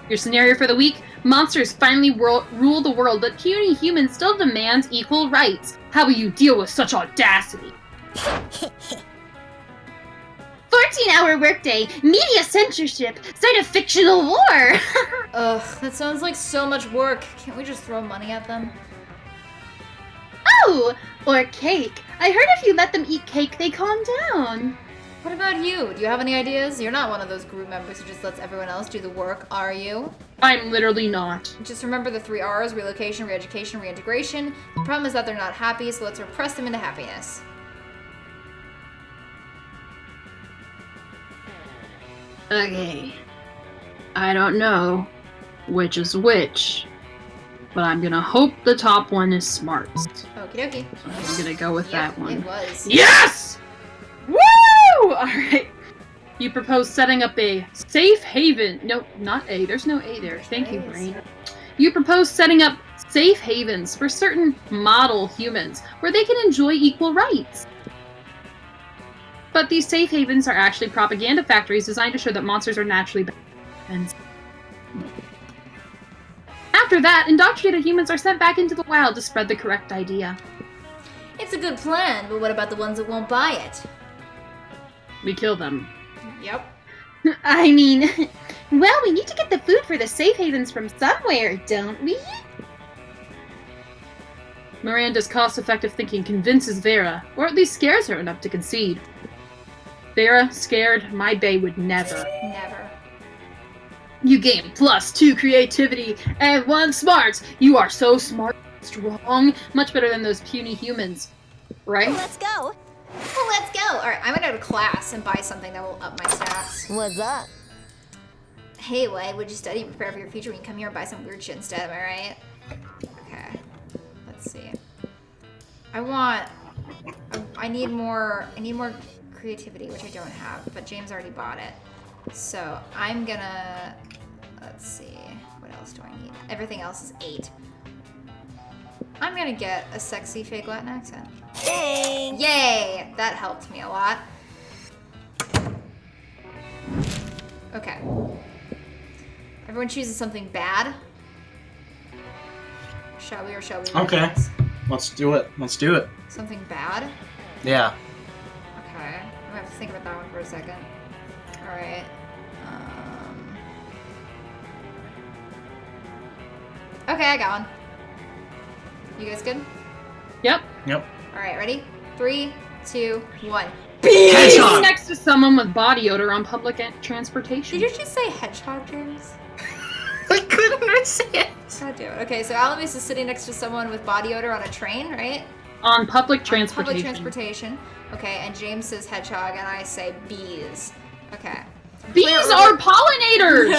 Your scenario for the week: monsters finally rule the world, but puny humans still demand equal rights. How will you deal with such audacity? 14-hour workday, media censorship, start a fictional war! Ugh, that sounds like so much work. Can't we just throw money at them? Oh! Or cake. I heard if you let them eat cake, they calm down. What about you? Do you have any ideas? You're not one of those group members who just lets everyone else do the work, are you? I'm literally not. Just remember the 3 R's: relocation, re-education, reintegration. The problem is that they're not happy, so let's repress them into happiness. Okay. I don't know which is which, but I'm gonna hope the top one is smarts. Okie dokie. I'm gonna go with that one. It was. Yes! Woo! Alright. You propose setting up a safe haven. No, not A. There's no A there. Thank you, brain. You propose setting up safe havens for certain model humans where they can enjoy equal rights. But these safe havens are actually propaganda factories designed to show that monsters are naturally bad. After that, indoctrinated humans are sent back into the wild to spread the correct idea. It's a good plan, but what about the ones that won't buy it? We kill them. Yep. I mean, well, we need to get the food for the safe havens from somewhere, don't we? Miranda's cost-effective thinking convinces Vera, or at least scares her enough to concede. Vera, scared, my bae would never. Never. You gain +2 creativity and 1 smarts. You are so smart, strong, much better than those puny humans, right? Let's go. Well, let's go. All right, I'm gonna go to class and buy something that will up my stats. What's up? Hey, what would you study, prepare for your future? We can come here and buy some weird shit instead. Am I right? Okay. Let's see. I need more creativity, which I don't have, but James already bought it. So I'm gonna, let's see, what else do I need? Everything else is 8. I'm gonna get a sexy fake Latin accent. Thanks. Yay! That helped me a lot. Okay. Everyone chooses something bad. Shall we or shall we? Okay. Let's do it. Let's do it. Something bad? Yeah. Okay. I'm gonna have to think about that one for a second. Alright. Okay, I got one. You guys good? Yep. Yep. Alright, ready? 3, 2, 1. Hedgehog! Next to someone with body odor on public transportation. Did you just say hedgehog, James? I couldn't say it. God damn it. Okay, so Alamis is sitting next to someone with body odor on a train, right? On public On transportation. public transportation. Okay, and James says hedgehog, and I say bees. Okay. Bees are pollinators!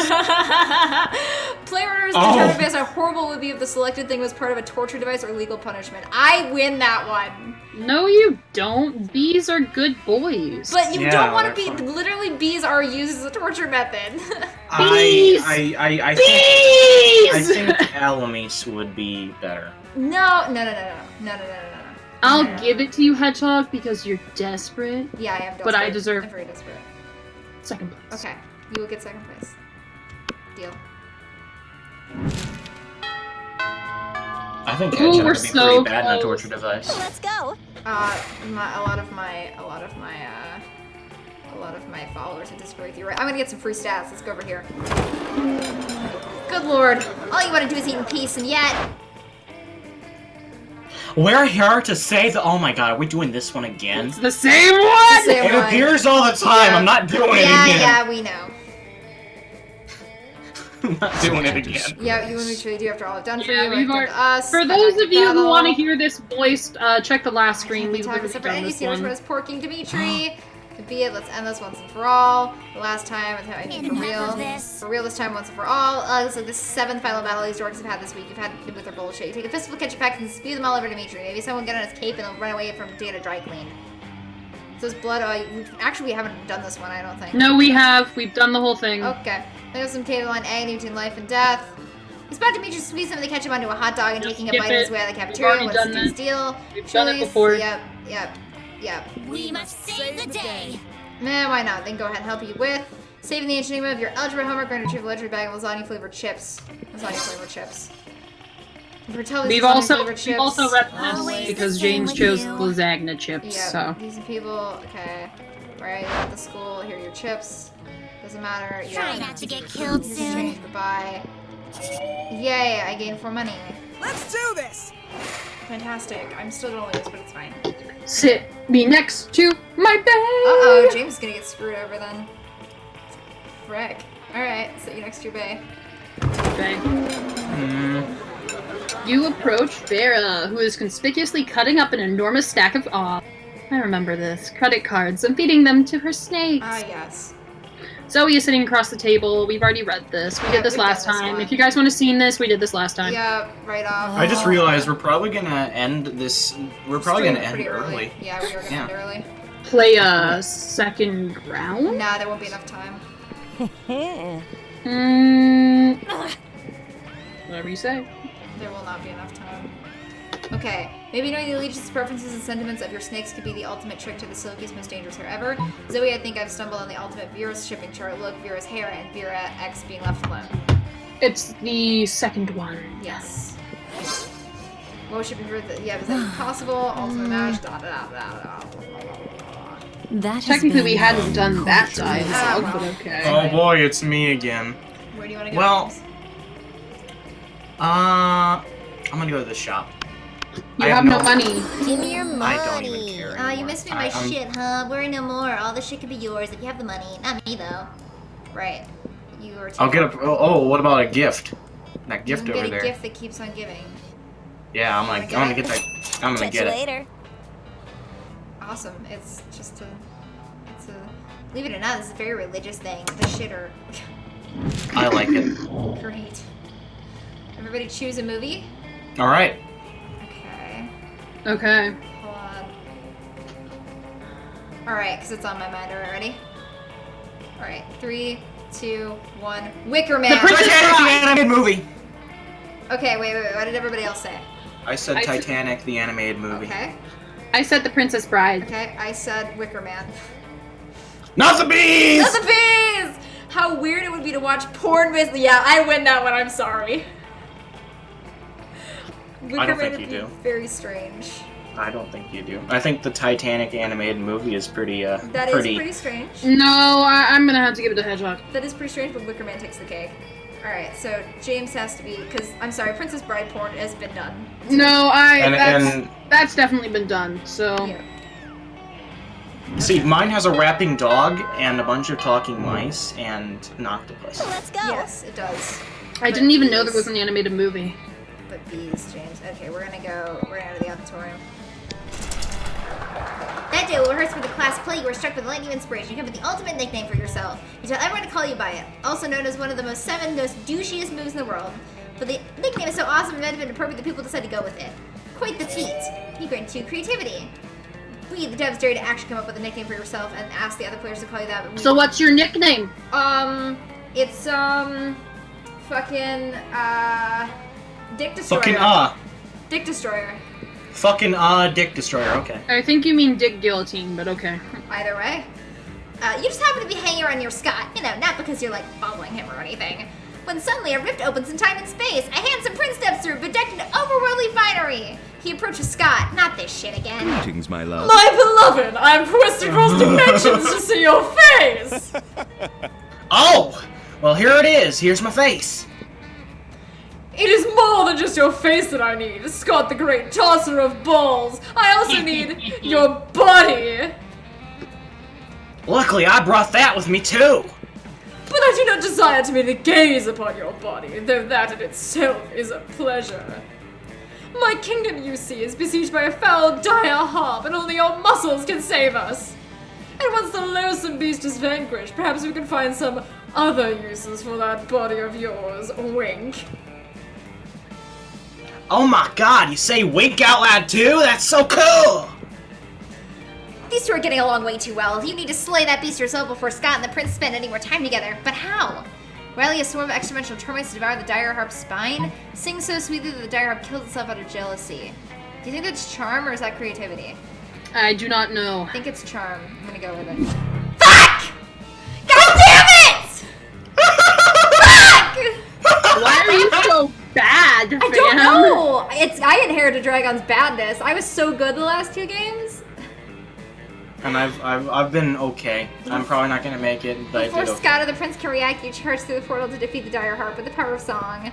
Player orders determined as a horrible would be if the selected thing was part of a torture device or legal punishment. I win that one. No, you don't. Bees are good boys. But you don't want to be. Literally, bees are used as a torture method. Bees! I Bees! think Alamis would be better. No. I'll give it to you, Hedgehog, because you're desperate. Yeah, I am desperate. But I deserve I'm very desperate. second place. Okay, you will get second place. Deal. I think Ooh, Hedgehog we're would be so pretty bad in a close. torture device. Let's go. A lot of my followers would disagree with you. Right? I'm gonna get some free stats. Let's go over here. Good lord. All you want to do is eat in peace, and yet... We're here to say that. Oh my god, are we doing this one again? It's the same one! Same It one. appears all the time. Yeah. I'm not doing it Yeah, again. yeah, we know. I'm not doing it again. Yeah, you want to make sure you do after all I've done for Yeah, you. we've I've done already- to us. For I've those done of you who battle. want to hear this voiced, check the last screen. We've Talk literally separate done entities, this you know one. what is porking Dimitri. Could be it. Let's end this once and for all. The last time, I think for real. For real this time, once and for all. So this 7th final battle these dorks have had this week. You've had with their bullshit. You take a fistful of ketchup packs and spew them all over Dimitri. Maybe someone get on his cape and they'll run away from to get a dry clean. So this blood, actually we haven't done this one, I don't think. No, we have. We've done the whole thing. Okay. There's some table on agony between life and death. He's about to squeeze some of the ketchup onto a hot dog and Just taking a skip bite of his it. way out of the We've cafeteria. already What's done the this. deal? We've done it before. Yep. We must save the day. Nah, why not? Then go ahead and help you with saving the ancient enigma of your algebra homework. Going to retrieve a luxury bag of lasagna flavored chips. We've also read this Always because the same James with chose you. lasagna chips. Yeah, So these are people. Okay. Right, you're at the school. Here are your chips. Doesn't matter. Try not to get killed This is soon. change. Goodbye. Yay, I gained 4 money. Let's do this! Fantastic. I'm still gonna lose, but it's fine. sit me next to my bed. Uh-oh, James is gonna get screwed over then. Frick. Alright, sit you next to your bay. Okay. You approach Vera, who is conspicuously cutting up an enormous stack of I remember this. Credit cards and feeding them to her snakes. Ah, yes. Zoe is sitting across the table. We've already read this. We Yeah, did this we've done last this time. one. If you guys want to see this, we did this last time. Yeah, right off. I just realized we're probably gonna end this. We're probably gonna end Pretty early. Yeah, we are gonna end early. Play a second round? Nah, there won't be enough time. Whatever you say. There will not be enough time. Okay, maybe knowing the allegiance, preferences, and sentiments of your snakes could be the ultimate trick to the silkiest, most dangerous hair ever. Zoe, I think I've stumbled on the ultimate Vera's shipping chart. Look, Vera's hair and Vera X being left alone. It's the second one. Yes. What was shipping Vera? Yeah, was that possible? Ultimate match. Da da da da. That Technically, we hadn't done that torturous. dialogue, but okay. Oh boy, it's me again. Where do you want to go? Well, James? I'm gonna go to the shop. You have no money. Give me your money. I don't even care You anymore. missed me my I'm- shit, huh? Worry no more. All the shit could be yours if you have the money. Not me, though. Right. You are. I'll get a. Oh, what about a gift? That gift you over get a there. gift that keeps on giving. Yeah, I'm gonna get that. I'm gonna Catch get you it. later. Awesome. It's just a. It's a. Believe it or not, this is a very religious thing. The shitter. I like it. Great. Everybody choose a movie. All right. Okay. Okay. Hold on. Alright, because it's on my mind. Alright, ready? Alright, 3, 2, 1. Wicker Man! Princess Titanic, the Bride! animated movie. Okay, wait. What did everybody else say? I said I said- Titanic, the animated movie. Okay. I said The Princess Bride. Okay, I said Wicker Man. Not the bees. Not the bees! How weird it would be to watch porn with. Yeah, I win that one. I'm sorry. Wicker don't Man think would you be do. very strange. I don't think you do. I think the Titanic animated movie is pretty. That is pretty strange. No, I'm gonna have to give it to Hedgehog. That is pretty strange, but Wicker Man takes the cake. Alright, so James has to be, because, I'm sorry, Princess Bride porn has been done. No, And that's definitely been done. So Yeah. see, mine has a rapping dog and a bunch of talking mice and an octopus. Let's go. Yes, it does. I didn't even know there was an animated movie. But bees, James. Okay, we're gonna go to the auditorium. That day, we'll rehearse for the class play. You were struck with lightning inspiration. You come up with the ultimate nickname for yourself. You tell everyone to call you by it. Also known as one of the most douchiest moves in the world. But the nickname is so awesome and inventive and appropriate that people decide to go with it. Quite the feat. You grant 2 creativity. We, the devs, dare you to actually come up with a nickname for yourself and ask the other players to call you that. But we, So what's your nickname? It's, fucking, Dick Destroyer. Fucking Dick Destroyer. Fucking dick destroyer. Okay. I think you mean Dick Guillotine, but okay. Either way. You just happen to be hanging around your Scott, you know, not because you're like following him or anything. When suddenly a rift opens in time and space, a handsome prince steps through, bedecked in overworldly finery. He approaches Scott, not this shit again. Greetings, my love. My beloved, I have quested across dimensions to see your face! Oh! Well, here it is. Here's my face. It is more than just your face that I need, Scott the great tosser of balls. I also need your body. Luckily, I brought that with me, too. But I do not desire to merely gaze upon your body, though that in itself is a pleasure. My kingdom, you see, is besieged by a foul, dire harp, and only your muscles can save us. And once the loathsome beast is vanquished, perhaps we can find some other uses for that body of yours. Wink. Oh my god, you say wink out loud, too? That's so cool! These two are getting along way too well. You need to slay that beast yourself before Scott and the prince spend any more time together. But how? Rally a swarm of extra-dimensional termites to devour the dire harp's spine? Sing so sweetly that the dire harp kills itself out of jealousy. Do you think that's charm or is that creativity? I do not know. I think it's charm. I'm gonna go with it. Fuck! God damn it! Fuck! Why are you so bad, fam? I don't know! I inherited Dragon's badness. I was so good the last two games. And I've been okay. I'm probably not gonna make it, but Before I did okay. Scott or the prince can react, you charge through the portal to defeat the dire harp with the power of song.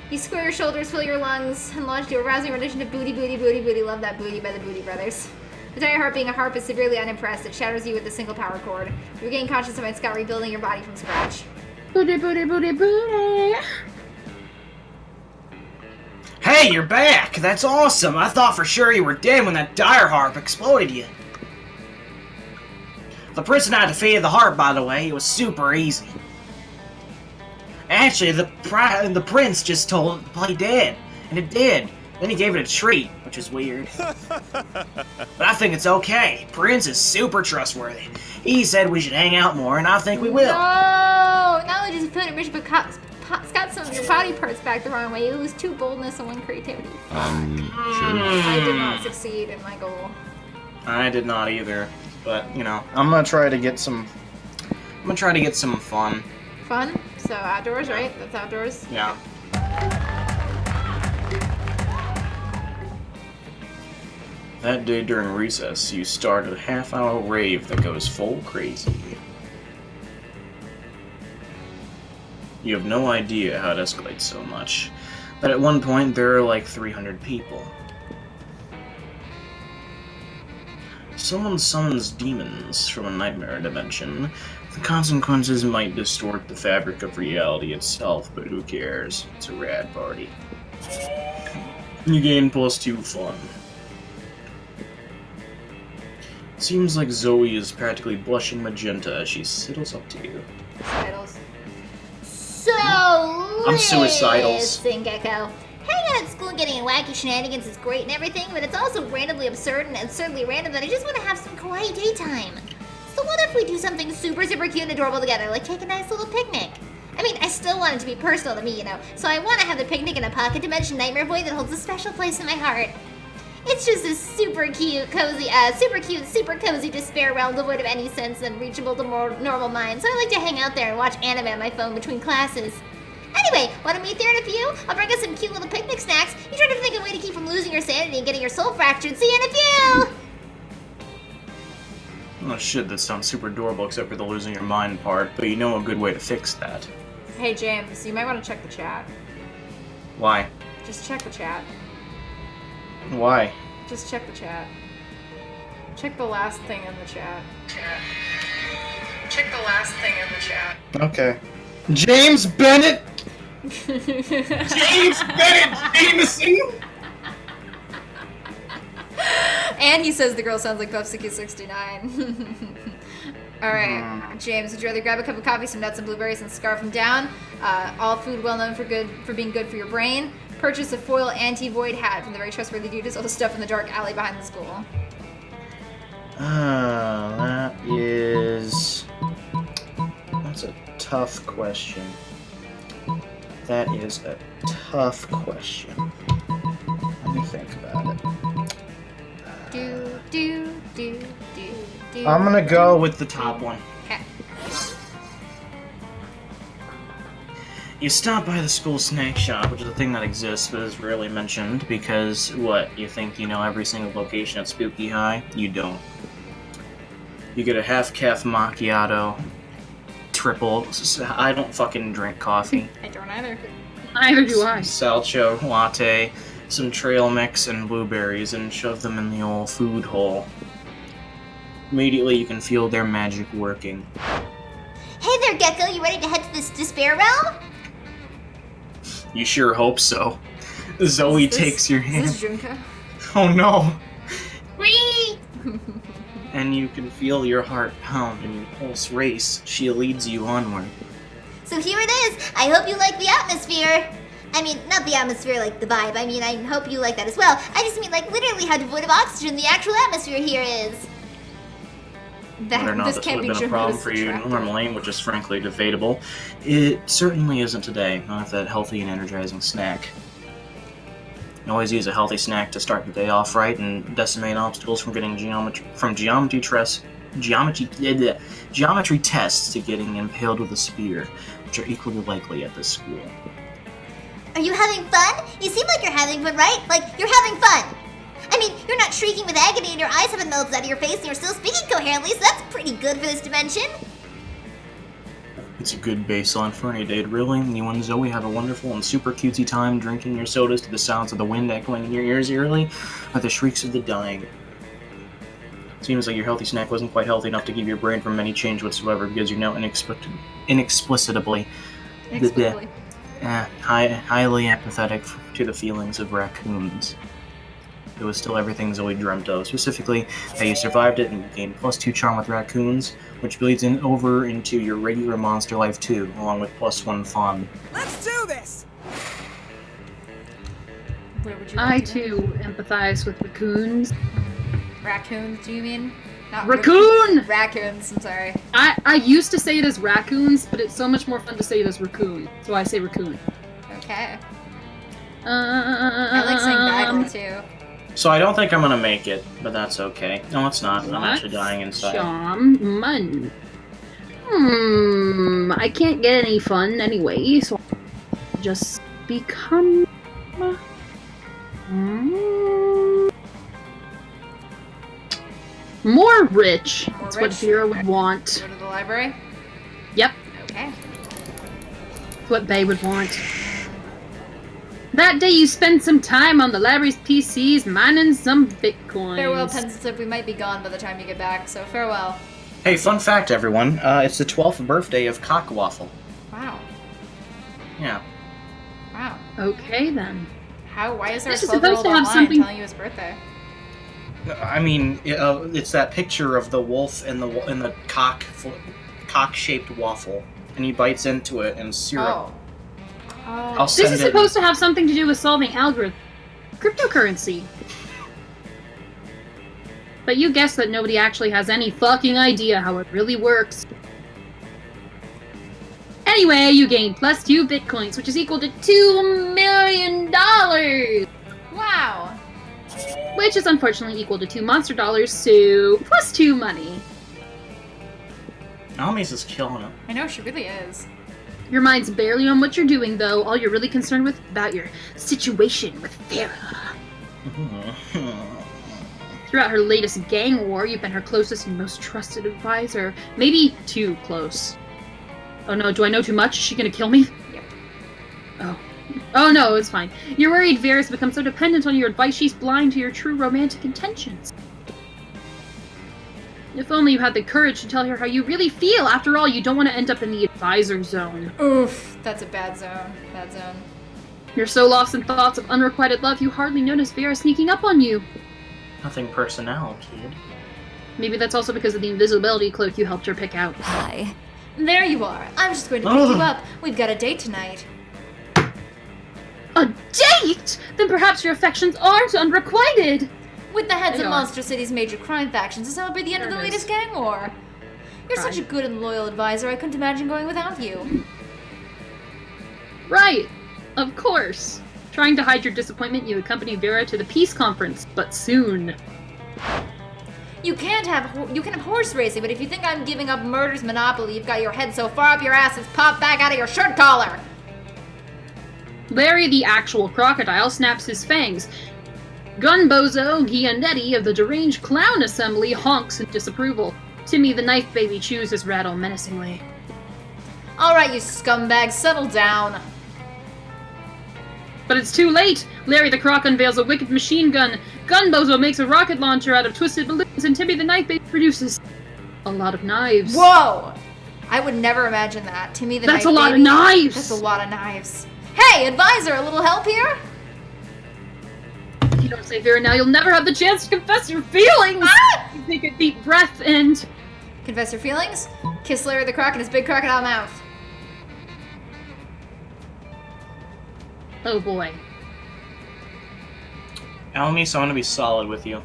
You square your shoulders, fill your lungs, and launch into a rousing rendition of Booty Booty Booty Booty Love That Booty by the Booty Brothers. The dire harp, being a harp, is severely unimpressed. It shatters you with a single power chord. You regain consciousness and Scott rebuilding your body from scratch. Booty, booty, booty, booty. Hey, you're back! That's awesome! I thought for sure you were dead when that dire harp exploded you. The prince and I defeated the harp, by the way. It was super easy. Actually, the prince just told it to play dead, and it did. Then he gave it a treat, which is weird. But I think it's okay. Prince is super trustworthy. He said we should hang out more, and I think we will. No! Not only does he put in Bishop Scott some of your body parts back the wrong way, you lose 2 boldness and 1 creativity. Sure. I did not succeed in my goal. I did not either. But, you know, I'm gonna try to get some fun. Fun? So outdoors, right? That's outdoors? Yeah. That day during recess, you started a half-hour rave that goes full crazy. You have no idea how it escalates so much, but at one point there are like 300 people. Someone summons demons from a nightmare dimension. The consequences might distort the fabric of reality itself, but who cares? It's a rad party. You gain +2 fun. Seems like Zoe is practically blushing magenta as she sidles up to you. Titles. So, I'm suicidal. listen, Gecko. Hanging out at school and getting in wacky shenanigans is great and everything, but it's also randomly absurd and absurdly random that I just want to have some kawaii daytime. So what if we do something super cute and adorable together, like take a nice little picnic? I mean, I still want it to be personal to me, you know, so I want to have the picnic in a pocket dimension nightmare void that holds a special place in my heart. It's just a super cute, super cozy despair realm devoid of any sense and reachable to more normal minds, so I like to hang out there and watch anime on my phone between classes. Anyway, want to meet there in a few? I'll bring us some cute little picnic snacks. You try to think of a way to keep from losing your sanity and getting your soul fractured. See you in a few! Oh shit, that sounds super adorable except for the losing your mind part, but you know a good way to fix that. Hey James, you might want to check the chat. Why? Just check the chat. Why? Just check the chat. Check the last thing in the chat. Check the last thing in the chat. Okay. James Bennett! James Bennett Jameson! And he says the girl sounds like Puffsicky 69. Alright, James, would you rather grab a cup of coffee, some nuts and blueberries, and scarf them down? All food well known for being good for your brain. Purchase a foil anti-void hat from the very trustworthy dude who sells stuff in the dark alley behind the school. That's a tough question. That is a tough question. Let me think about it. I'm gonna go with the top one. Okay. You stop by the school snack shop, which is a thing that exists but is rarely mentioned because, what, you think you know every single location at Spooky High? You don't. You get a half-calf macchiato, triple. I don't fucking drink coffee. I don't either. Neither do I. Salcho latte, some trail mix, and blueberries, and shove them in the old food hole. Immediately you can feel their magic working. Hey there, Gecko. You ready to head to this despair realm? You sure hope so. Zoe takes your hand. Is this Junka? Oh no! Whee! And you can feel your heart pound and your pulse race. She leads you onward. So here it is. I hope you like the atmosphere. I mean, not the atmosphere like the vibe. I mean, I hope you like that as well. I just mean like literally how devoid of oxygen the actual atmosphere here is. Whether or not this would have been a problem for you normally, which is frankly debatable, it certainly isn't today. Not with that healthy and energizing snack. You always use a healthy snack to start the day off right and decimate obstacles from getting geometry tests to getting impaled with a spear, which are equally likely at this school. Are you having fun? You seem like you're having fun, right? Like, you're having fun. I mean, you're not shrieking with agony and your eyes haven't melted out of your face and you're still speaking coherently, so that's pretty good for this dimension. It's a good baseline for any date, really. You and Zoe have a wonderful and super cutesy time drinking your sodas to the sounds of the wind echoing in your ears eerily, like the shrieks of the dying. Seems like your healthy snack wasn't quite healthy enough to give your brain from any change whatsoever, because you're now inexplicably highly empathetic to the feelings of raccoons. It was still everything Zoe dreamt of. Specifically, that you survived it and you gained +2 charm with raccoons, which bleeds over into your regular monster life too, along with +1 fun. Let's do this! Where would you I like to too empathize with raccoons. go? Raccoons, do you mean? Not Raccoon! Raccoons, I'm sorry. I used to say it as raccoons, but it's so much more fun to say it as raccoon, so I say raccoon. Okay. I like saying bagel too. So I don't think I'm gonna make it, but that's okay. No, it's not. I'm actually dying inside. Shaman. I can't get any fun anyway, so I'll just become... more rich. More That's rich? what Vera would want. Go to the library? Yep. Okay. That's what Bay would want. That day you spend some time on the library's PCs mining some bitcoins. Farewell, Pensive. We might be gone by the time you get back, so farewell. Hey, fun fact, everyone. It's the 12th birthday of Cockwaffle. Wow. Yeah. Wow. Okay, then. Why is there This a is supposed 12-year-old to have online something- telling you his birthday? I mean, it's that picture of the wolf and the cock-shaped waffle, and he bites into it, and syrup. Oh. I'll This send is it. supposed to have something to do with solving cryptocurrency. But you guessed that nobody actually has any fucking idea how it really works. Anyway, you gain +2 bitcoins, which is equal to $2 million! Wow. Which is unfortunately equal to 2 monster dollars, so +2 money. Naomi's is killing it. I know, she really is. Your mind's barely on what you're doing, though. All you're really concerned with about your situation with Vera. Throughout her latest gang war, you've been her closest and most trusted advisor. Maybe too close. Oh no, do I know too much? Is she gonna kill me? Yep. Oh. Oh no, it's fine. You're worried Vera's become so dependent on your advice she's blind to your true romantic intentions. If only you had the courage to tell her how you really feel. After all, you don't want to end up in the advisor zone. Oof, that's a bad zone. Bad zone. You're so lost in thoughts of unrequited love, you hardly notice Vera sneaking up on you. Nothing personnel, kid. Maybe that's also because of the invisibility cloak you helped her pick out. Hi. There you are. I'm just going to pick you up. We've got a date tonight. A date? Then perhaps your affections aren't unrequited. With the heads They of are. Monster City's major crime factions to celebrate the end of the There it latest is. gang war. You're such a Right. good and loyal advisor, I couldn't imagine going without you. Right. Of course. Trying to hide your disappointment, you accompany Vera to the peace conference, but soon. You can have horse racing, but if you think I'm giving up murder's monopoly, you've got your head so far up your ass it's popped back out of your shirt collar. Larry, the actual crocodile, snaps his fangs. Gunbozo Giannetti of the deranged clown assembly honks in disapproval. Timmy the knife baby chews his rattle menacingly. Alright, you scumbags, settle down. But it's too late! Larry the Croc unveils a wicked machine gun. Gunbozo makes a rocket launcher out of twisted balloons, and Timmy the knife baby produces a lot of knives. Whoa! I would never imagine that. Timmy the knife baby. That's a lot of knives! That's a lot of knives. Hey, advisor, a little help here? If you don't say Vera now, you'll never have the chance to confess your feelings! Ah! You take a deep breath and... Confess your feelings? Kiss Larry the Croc in his big crocodile mouth. Oh boy. Alamis, I'm gonna be solid with you.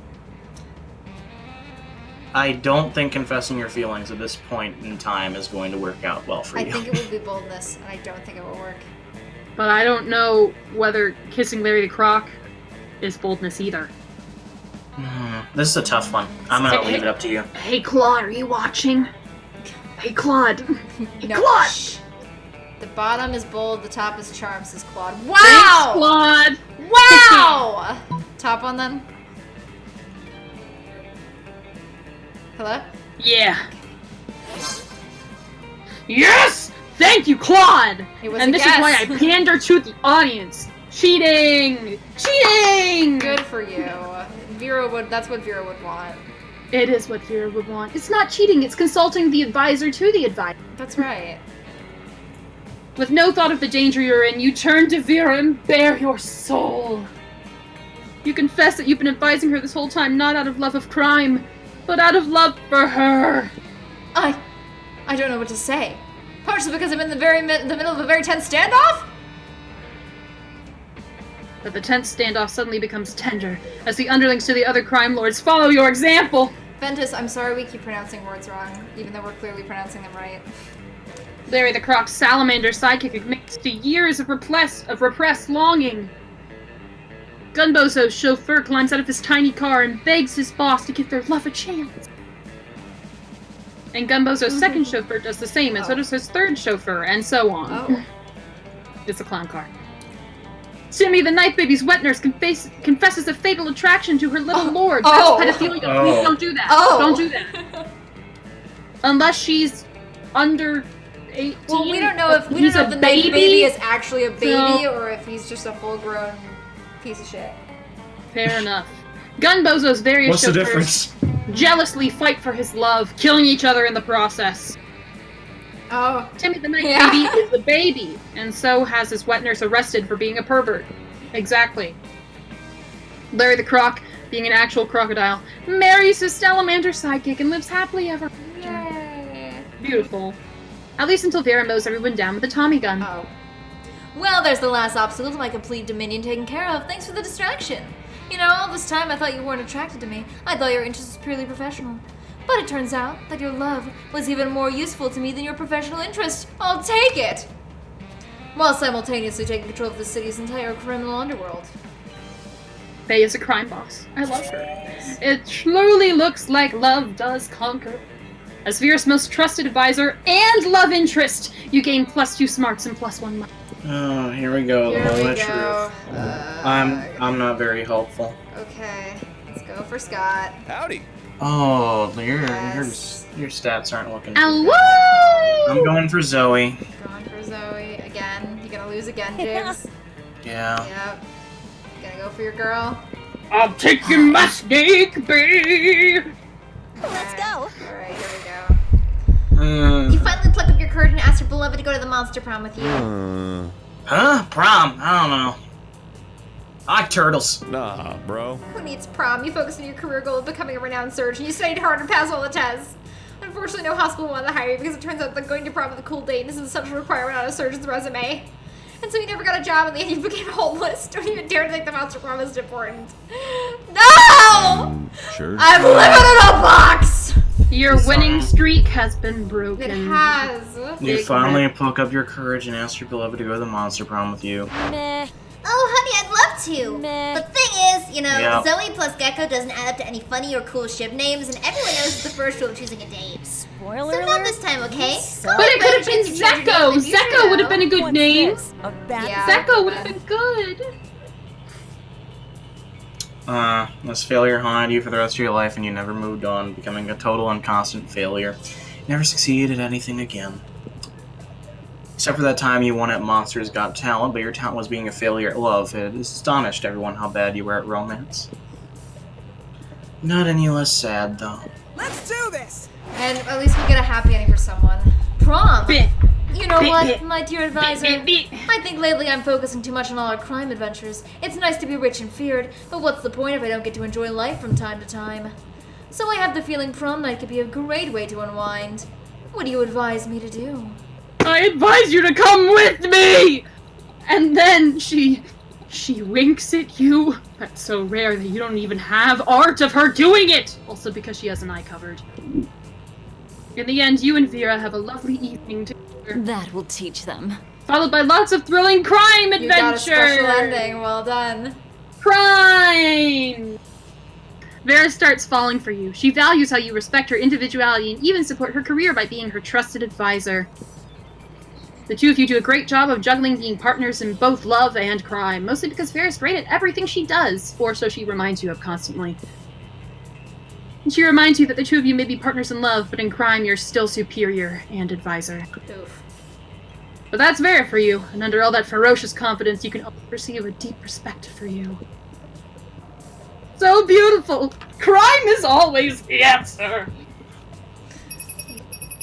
I don't think confessing your feelings at this point in time is going to work out well for you. I think it would be boldness, and I don't think it will work. But I don't know whether kissing Larry the Croc is boldness either. This is a tough one. I'm gonna leave it up to you. Hey Claude, are you watching? Hey Claude. Hey No. Claude! Shh. The bottom is bold, the top is charm, says Claude. Wow! Thanks, Claude! Wow! Top one then? Hello? Yeah. Yes! Thank you, Claude! It was And a this guess. is why I pander to the audience. Cheating! Cheating! Good for you. That's what Vera would want. It is what Vera would want. It's not cheating, it's consulting the advisor to the advisor. That's right. With no thought of the danger you're in, you turn to Vera and bare your soul. You confess that you've been advising her this whole time, not out of love of crime, but out of love for her. I don't know what to say. Partially because I'm in the middle of a very tense standoff? But the tense standoff suddenly becomes tender, as the underlings to the other crime lords follow your example. Ventus, I'm sorry we keep pronouncing words wrong, even though we're clearly pronouncing them right. Larry the Croc's salamander sidekick admits to years of repressed longing. Gunbozo's chauffeur climbs out of his tiny car and begs his boss to give their love a chance. And Gunbozo's second chauffeur does the same, and so does his third chauffeur, and so on. Oh. It's a clown car. Timmy the knife baby's wet nurse confesses a fatal attraction to her little lord. That's pedophilia. Oh. Please don't do that. Oh. Don't do that. Unless she's under 18. Well, we don't know if the knife baby is actually a baby or if he's just a full-grown piece of shit. Fair enough. Gunbozo's various What's the chauffeurs difference? jealously fight for his love, killing each other in the process. Oh. Timmy the knife baby is a baby, and so has his wet nurse arrested for being a pervert. Exactly. Larry the Croc, being an actual crocodile, marries his salamander sidekick and lives happily ever after. Yay. Beautiful. At least until Vera mows everyone down with a Tommy gun. Oh. Well, there's the last obstacle to my complete dominion taken care of. Thanks for the distraction. You know, all this time I thought you weren't attracted to me. I thought your interest was purely professional. But it turns out that your love was even more useful to me than your professional interest. I'll take it! While simultaneously taking control of the city's entire criminal underworld. Faye is a crime boss. I love her. It truly looks like love does conquer. As Vera's most trusted advisor and love interest, you gain +2 smarts and +1 money. Oh, here we go. Here the we moment of go. truth. I'm not very helpful. Okay, let's go for Scott. Howdy. Oh, Yes. your stats aren't looking too Hello! good. I'm going for Zoe. Going for Zoe. Again. You're gonna lose again, James. Yeah. Yep. Gonna go for your girl. I'll take you, my snake, babe! Let's go. Alright, here we go. You finally pluck up your courage and ask your beloved to go to the monster prom with you. Huh? Prom? I don't know. I like turtles. Nah, bro. Who needs prom? You focus on your career goal of becoming a renowned surgeon. You studied hard and passed all the tests. Unfortunately, no hospital wanted to hire you because it turns out that going to prom with a cool date is an essential requirement on a surgeon's resume. And so you never got a job and then you became homeless. Don't even dare to think the monster prom is important. No! Sure. I'm living in a box! Your winning streak has been broken. It has. You finally pluck up your courage and ask your beloved to go to the monster prom with you. Meh. Oh, honey, I'd love love to. The thing is, you know, Yep. Zoe plus Gecko doesn't add up to any funny or cool ship names, and everyone knows it's the first rule of choosing a date. Spoiler So not alert. this time, okay? But it could have been Zeko! Zeko would have been a good name! A bad Yeah. Zeko would have been good! This failure haunted you for the rest of your life and you never moved on, becoming a total and constant failure. You never succeeded at anything again. Except for that time you won at Monsters Got Talent, but your talent was being a failure at love. It astonished everyone how bad you were at romance. Not any less sad, though. Let's do this! And at least we get a happy ending for someone. Prom! Bit. You know Bit, what, bit. my dear advisor? I think lately I'm focusing too much on all our crime adventures. It's nice to be rich and feared, but what's the point if I don't get to enjoy life from time to time? So I have the feeling prom night could be a great way to unwind. What do you advise me to do? I advise you to come with me! And then she winks at you. That's so rare that you don't even have art of her doing it! Also because she has an eye covered. In the end, you and Vera have a lovely evening together. That will teach them. Followed by lots of thrilling crime You got a adventure! special ending, well done. Crime! Vera starts falling for you. She values how you respect her individuality and even support her career by being her trusted advisor. The two of you do a great job of juggling being partners in both love and crime, mostly because Vera's great at everything she does, or so she reminds you of constantly. And she reminds you that the two of you may be partners in love, but in crime you're still superior and advisor. Oof. But that's Vera for you, and under all that ferocious confidence, you can also perceive a deep respect for you. So beautiful! Crime is always the answer!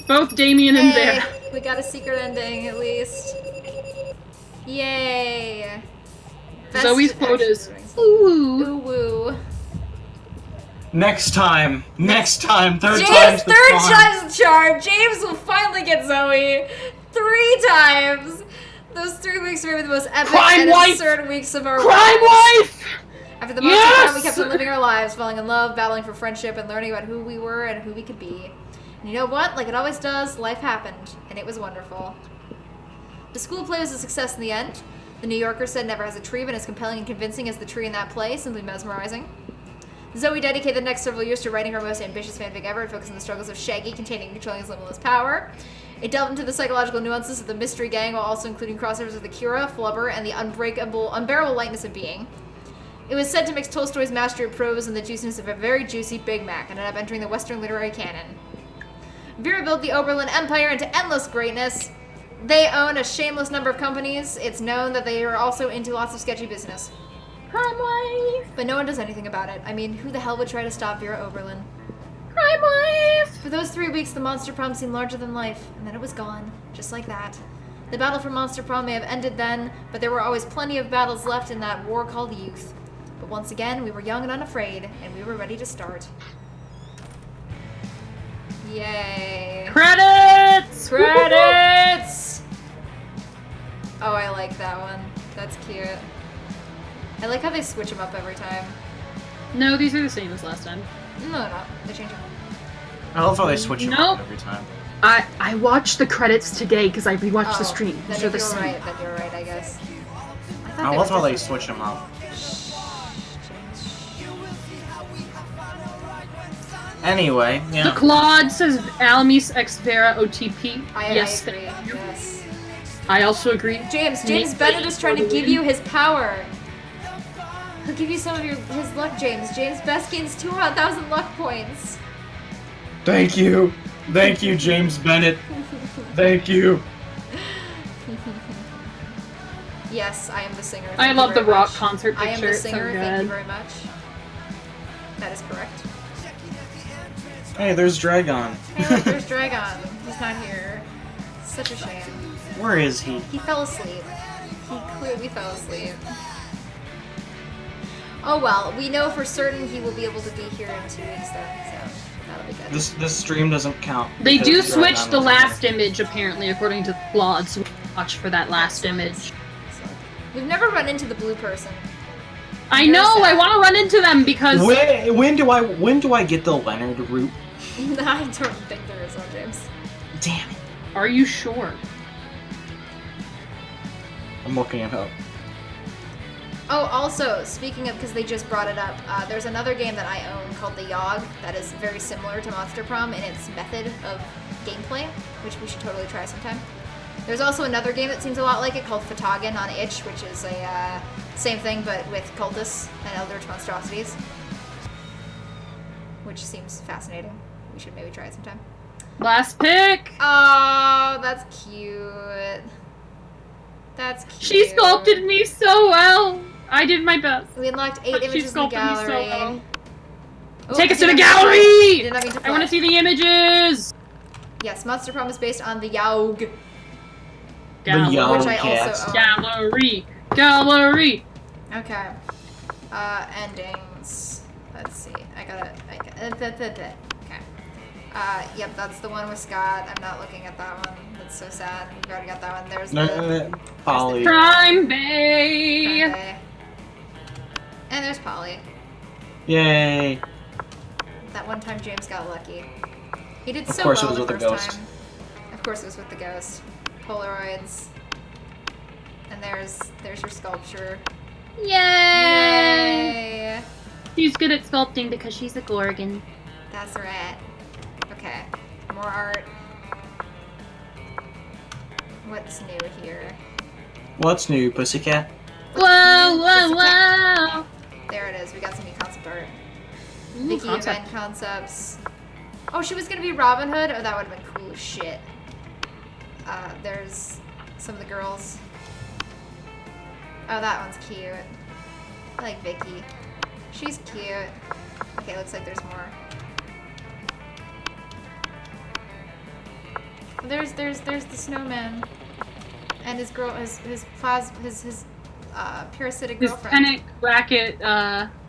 Both Damien and Hey, Vera. we got a secret ending, at least. Yay! Zoe's quote is, Ooh. ooh. Ooh woo. Next time, third James, time's the third charm. time's the charm. James will finally get Zoe 3 times. Those 3 weeks were the most epic Crime and wife! absurd weeks of our Crime lives. wife! After the monster Yes! time, we kept on living our lives, falling in love, battling for friendship, and learning about who we were and who we could be. And you know what? Like it always does, life happened, and it was wonderful. The school play was a success in the end. The New Yorker said never has a tree been as compelling and convincing as the tree in that play, simply mesmerizing. Zoe dedicated the next several years to writing her most ambitious fanfic ever and focusing on the struggles of Shaggy containing and controlling his limitless power. It delved into the psychological nuances of the mystery gang while also including crossovers with Akira, Flubber, and the unbearable lightness of being. It was said to mix Tolstoy's mastery of prose and the juiciness of a very juicy Big Mac and ended up entering the Western literary canon. Vera built the Oberlin Empire into endless greatness. They own a shameless number of companies. It's known that they are also into lots of sketchy business. Crime wife! But no one does anything about it. I mean, who the hell would try to stop Vera Oberlin? Crime wife! For those 3 weeks, the Monster Prom seemed larger than life, and then it was gone, just like that. The battle for Monster Prom may have ended then, but there were always plenty of battles left in that war called youth. But once again, we were young and unafraid, and we were ready to start. Yay. Credits! Credits! Oh, I like that one. That's cute. I like how they switch them up every time. No, these are the same as last time. No, they're not. They change them. I love how they switch them Nope. up every time. I watched the credits today because I rewatched the Oh, stream. Then These are if the you're same. right, then you're right, I guess. I I thought love were how they different. switch them up. Anyway, The yeah. Claude says Alamis X Vera OTP. Yes, I agree. thank you. Yes. I also agree. James Nick, Bennett is trying to give totally. you his power. He'll give you some of his luck, James. James Best gains 2,000 luck points. Thank you, James Bennett. Thank you. Yes, I am the singer. I Thank you love the very rock much. concert I am picture, the it's so singer. Thank you good. very much. That is correct. Hey, there's Dragon. Hey, look, there's Dragon. He's not here. Such a shame. Where is he? He fell asleep. He clearly fell asleep. Oh well, we know for certain he will be able to be here in 2 weeks then, so that'll be good. This stream doesn't count. They do because switch Dragon the was last there. image, apparently, according to Claude, so watch for that last image. We've never run into the blue person. I Very know, I sad. want to run into them because... When do I get the Leonard route? I don't think there is one, James. Damn it. Are you sure? I'm looking it up. Oh, also, speaking of, because they just brought it up, there's another game that I own called The Yogg that is very similar to Monster Prom in its method of gameplay, which we should totally try sometime. There's also another game that seems a lot like it called Fatagan on itch, which is a same thing but with cultists and eldritch monstrosities, which seems fascinating. We should maybe try it sometime. Last pick! Oh, that's cute. That's cute. She sculpted me so well! I did my best. We unlocked 8 But she images in the sculpted me so gallery. well. Oh, Take us I to the did not mean gallery! Did not mean to I want to play. see the images! Yes, Monster Prom is based on the Yogg. Gallery. Which I also own. Gallery! Gallery! Okay. Endings. Let's see. Okay. Yep, that's the one with Scott. I'm not looking at that one. That's so sad. We've already got that one. There's the Polly. Prime Bay! Prime Bay. And there's Polly. Yay. That one time James got lucky. He did so Of course well it was the with the first ghost. time. Of course it was with the ghost. Polaroids. And there's your sculpture. Yay! Yay! She's good at sculpting because she's a Gorgon. That's right. Okay. More art. What's new here? What's new, pussycat? Whoa, whoa, whoa! There it is. We got some new concept art. Ooh, Vicky concept. event concepts. Oh, she was gonna be Robin Hood? Oh, that would have been cool as shit. There's some of the girls. Oh, that one's cute. I like Vicky. She's cute. Okay, looks like there's more. There's the snowman. And his girl, his parasitic His girlfriend.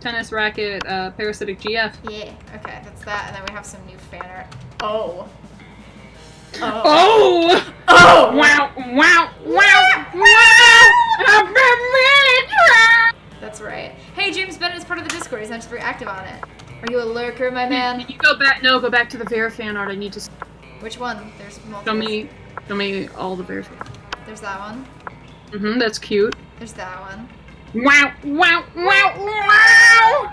tennis racket, parasitic GF. Yeah, okay, that's that. And then we have some new fan art. Oh. Oh! Oh! Wow! Wow! Wow! Wow! I've been really trying. That's right. Hey, James Bennett is part of the Discord. He's not just very active on it. Are you a lurker, my man? Can you go back? No, go back to the Bear fan art. I need to Which one? There's multiple. show me all the Bears. There's that one. That's cute. There's that one. Wow! Wow! Wow! Wow!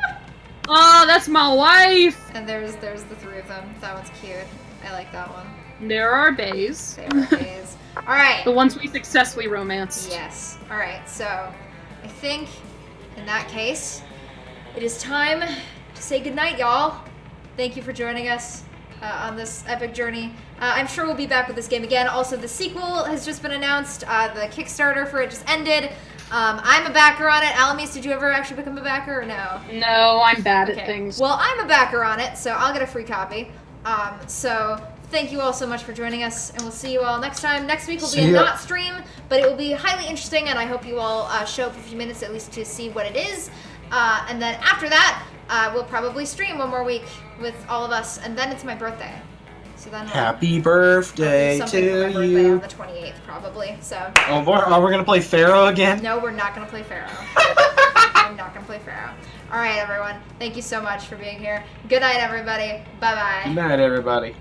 Oh, that's my wife. And there's the 3 of them. That one's cute. I like that one. There are bays. They are gays. All right. The ones we successfully romanced. Yes. All right. So, I think in that case, it is time to say goodnight, y'all. Thank you for joining us on this epic journey. I'm sure we'll be back with this game again. Also, the sequel has just been announced. The Kickstarter for it just ended. I'm a backer on it. Alamis, did you ever actually become a backer or no? No, I'm bad at things. Well, I'm a backer on it, so I'll get a free copy. So thank you all so much for joining us, and we'll see you all next time. Next week will be a not stream, but it will be highly interesting, and I hope you all show up for a few minutes at least to see what it is. And then after that, we'll probably stream one more week with all of us, and then it's my birthday. So then Happy birthday something for my to birthday you. on the 28th, probably. So Oh, boy, are we gonna play Pharaoh again? no, we're not gonna play Pharaoh. I'm not gonna play Pharaoh. All right, everyone. Thank you so much for being here. Good night, everybody. Bye bye. Good night, everybody.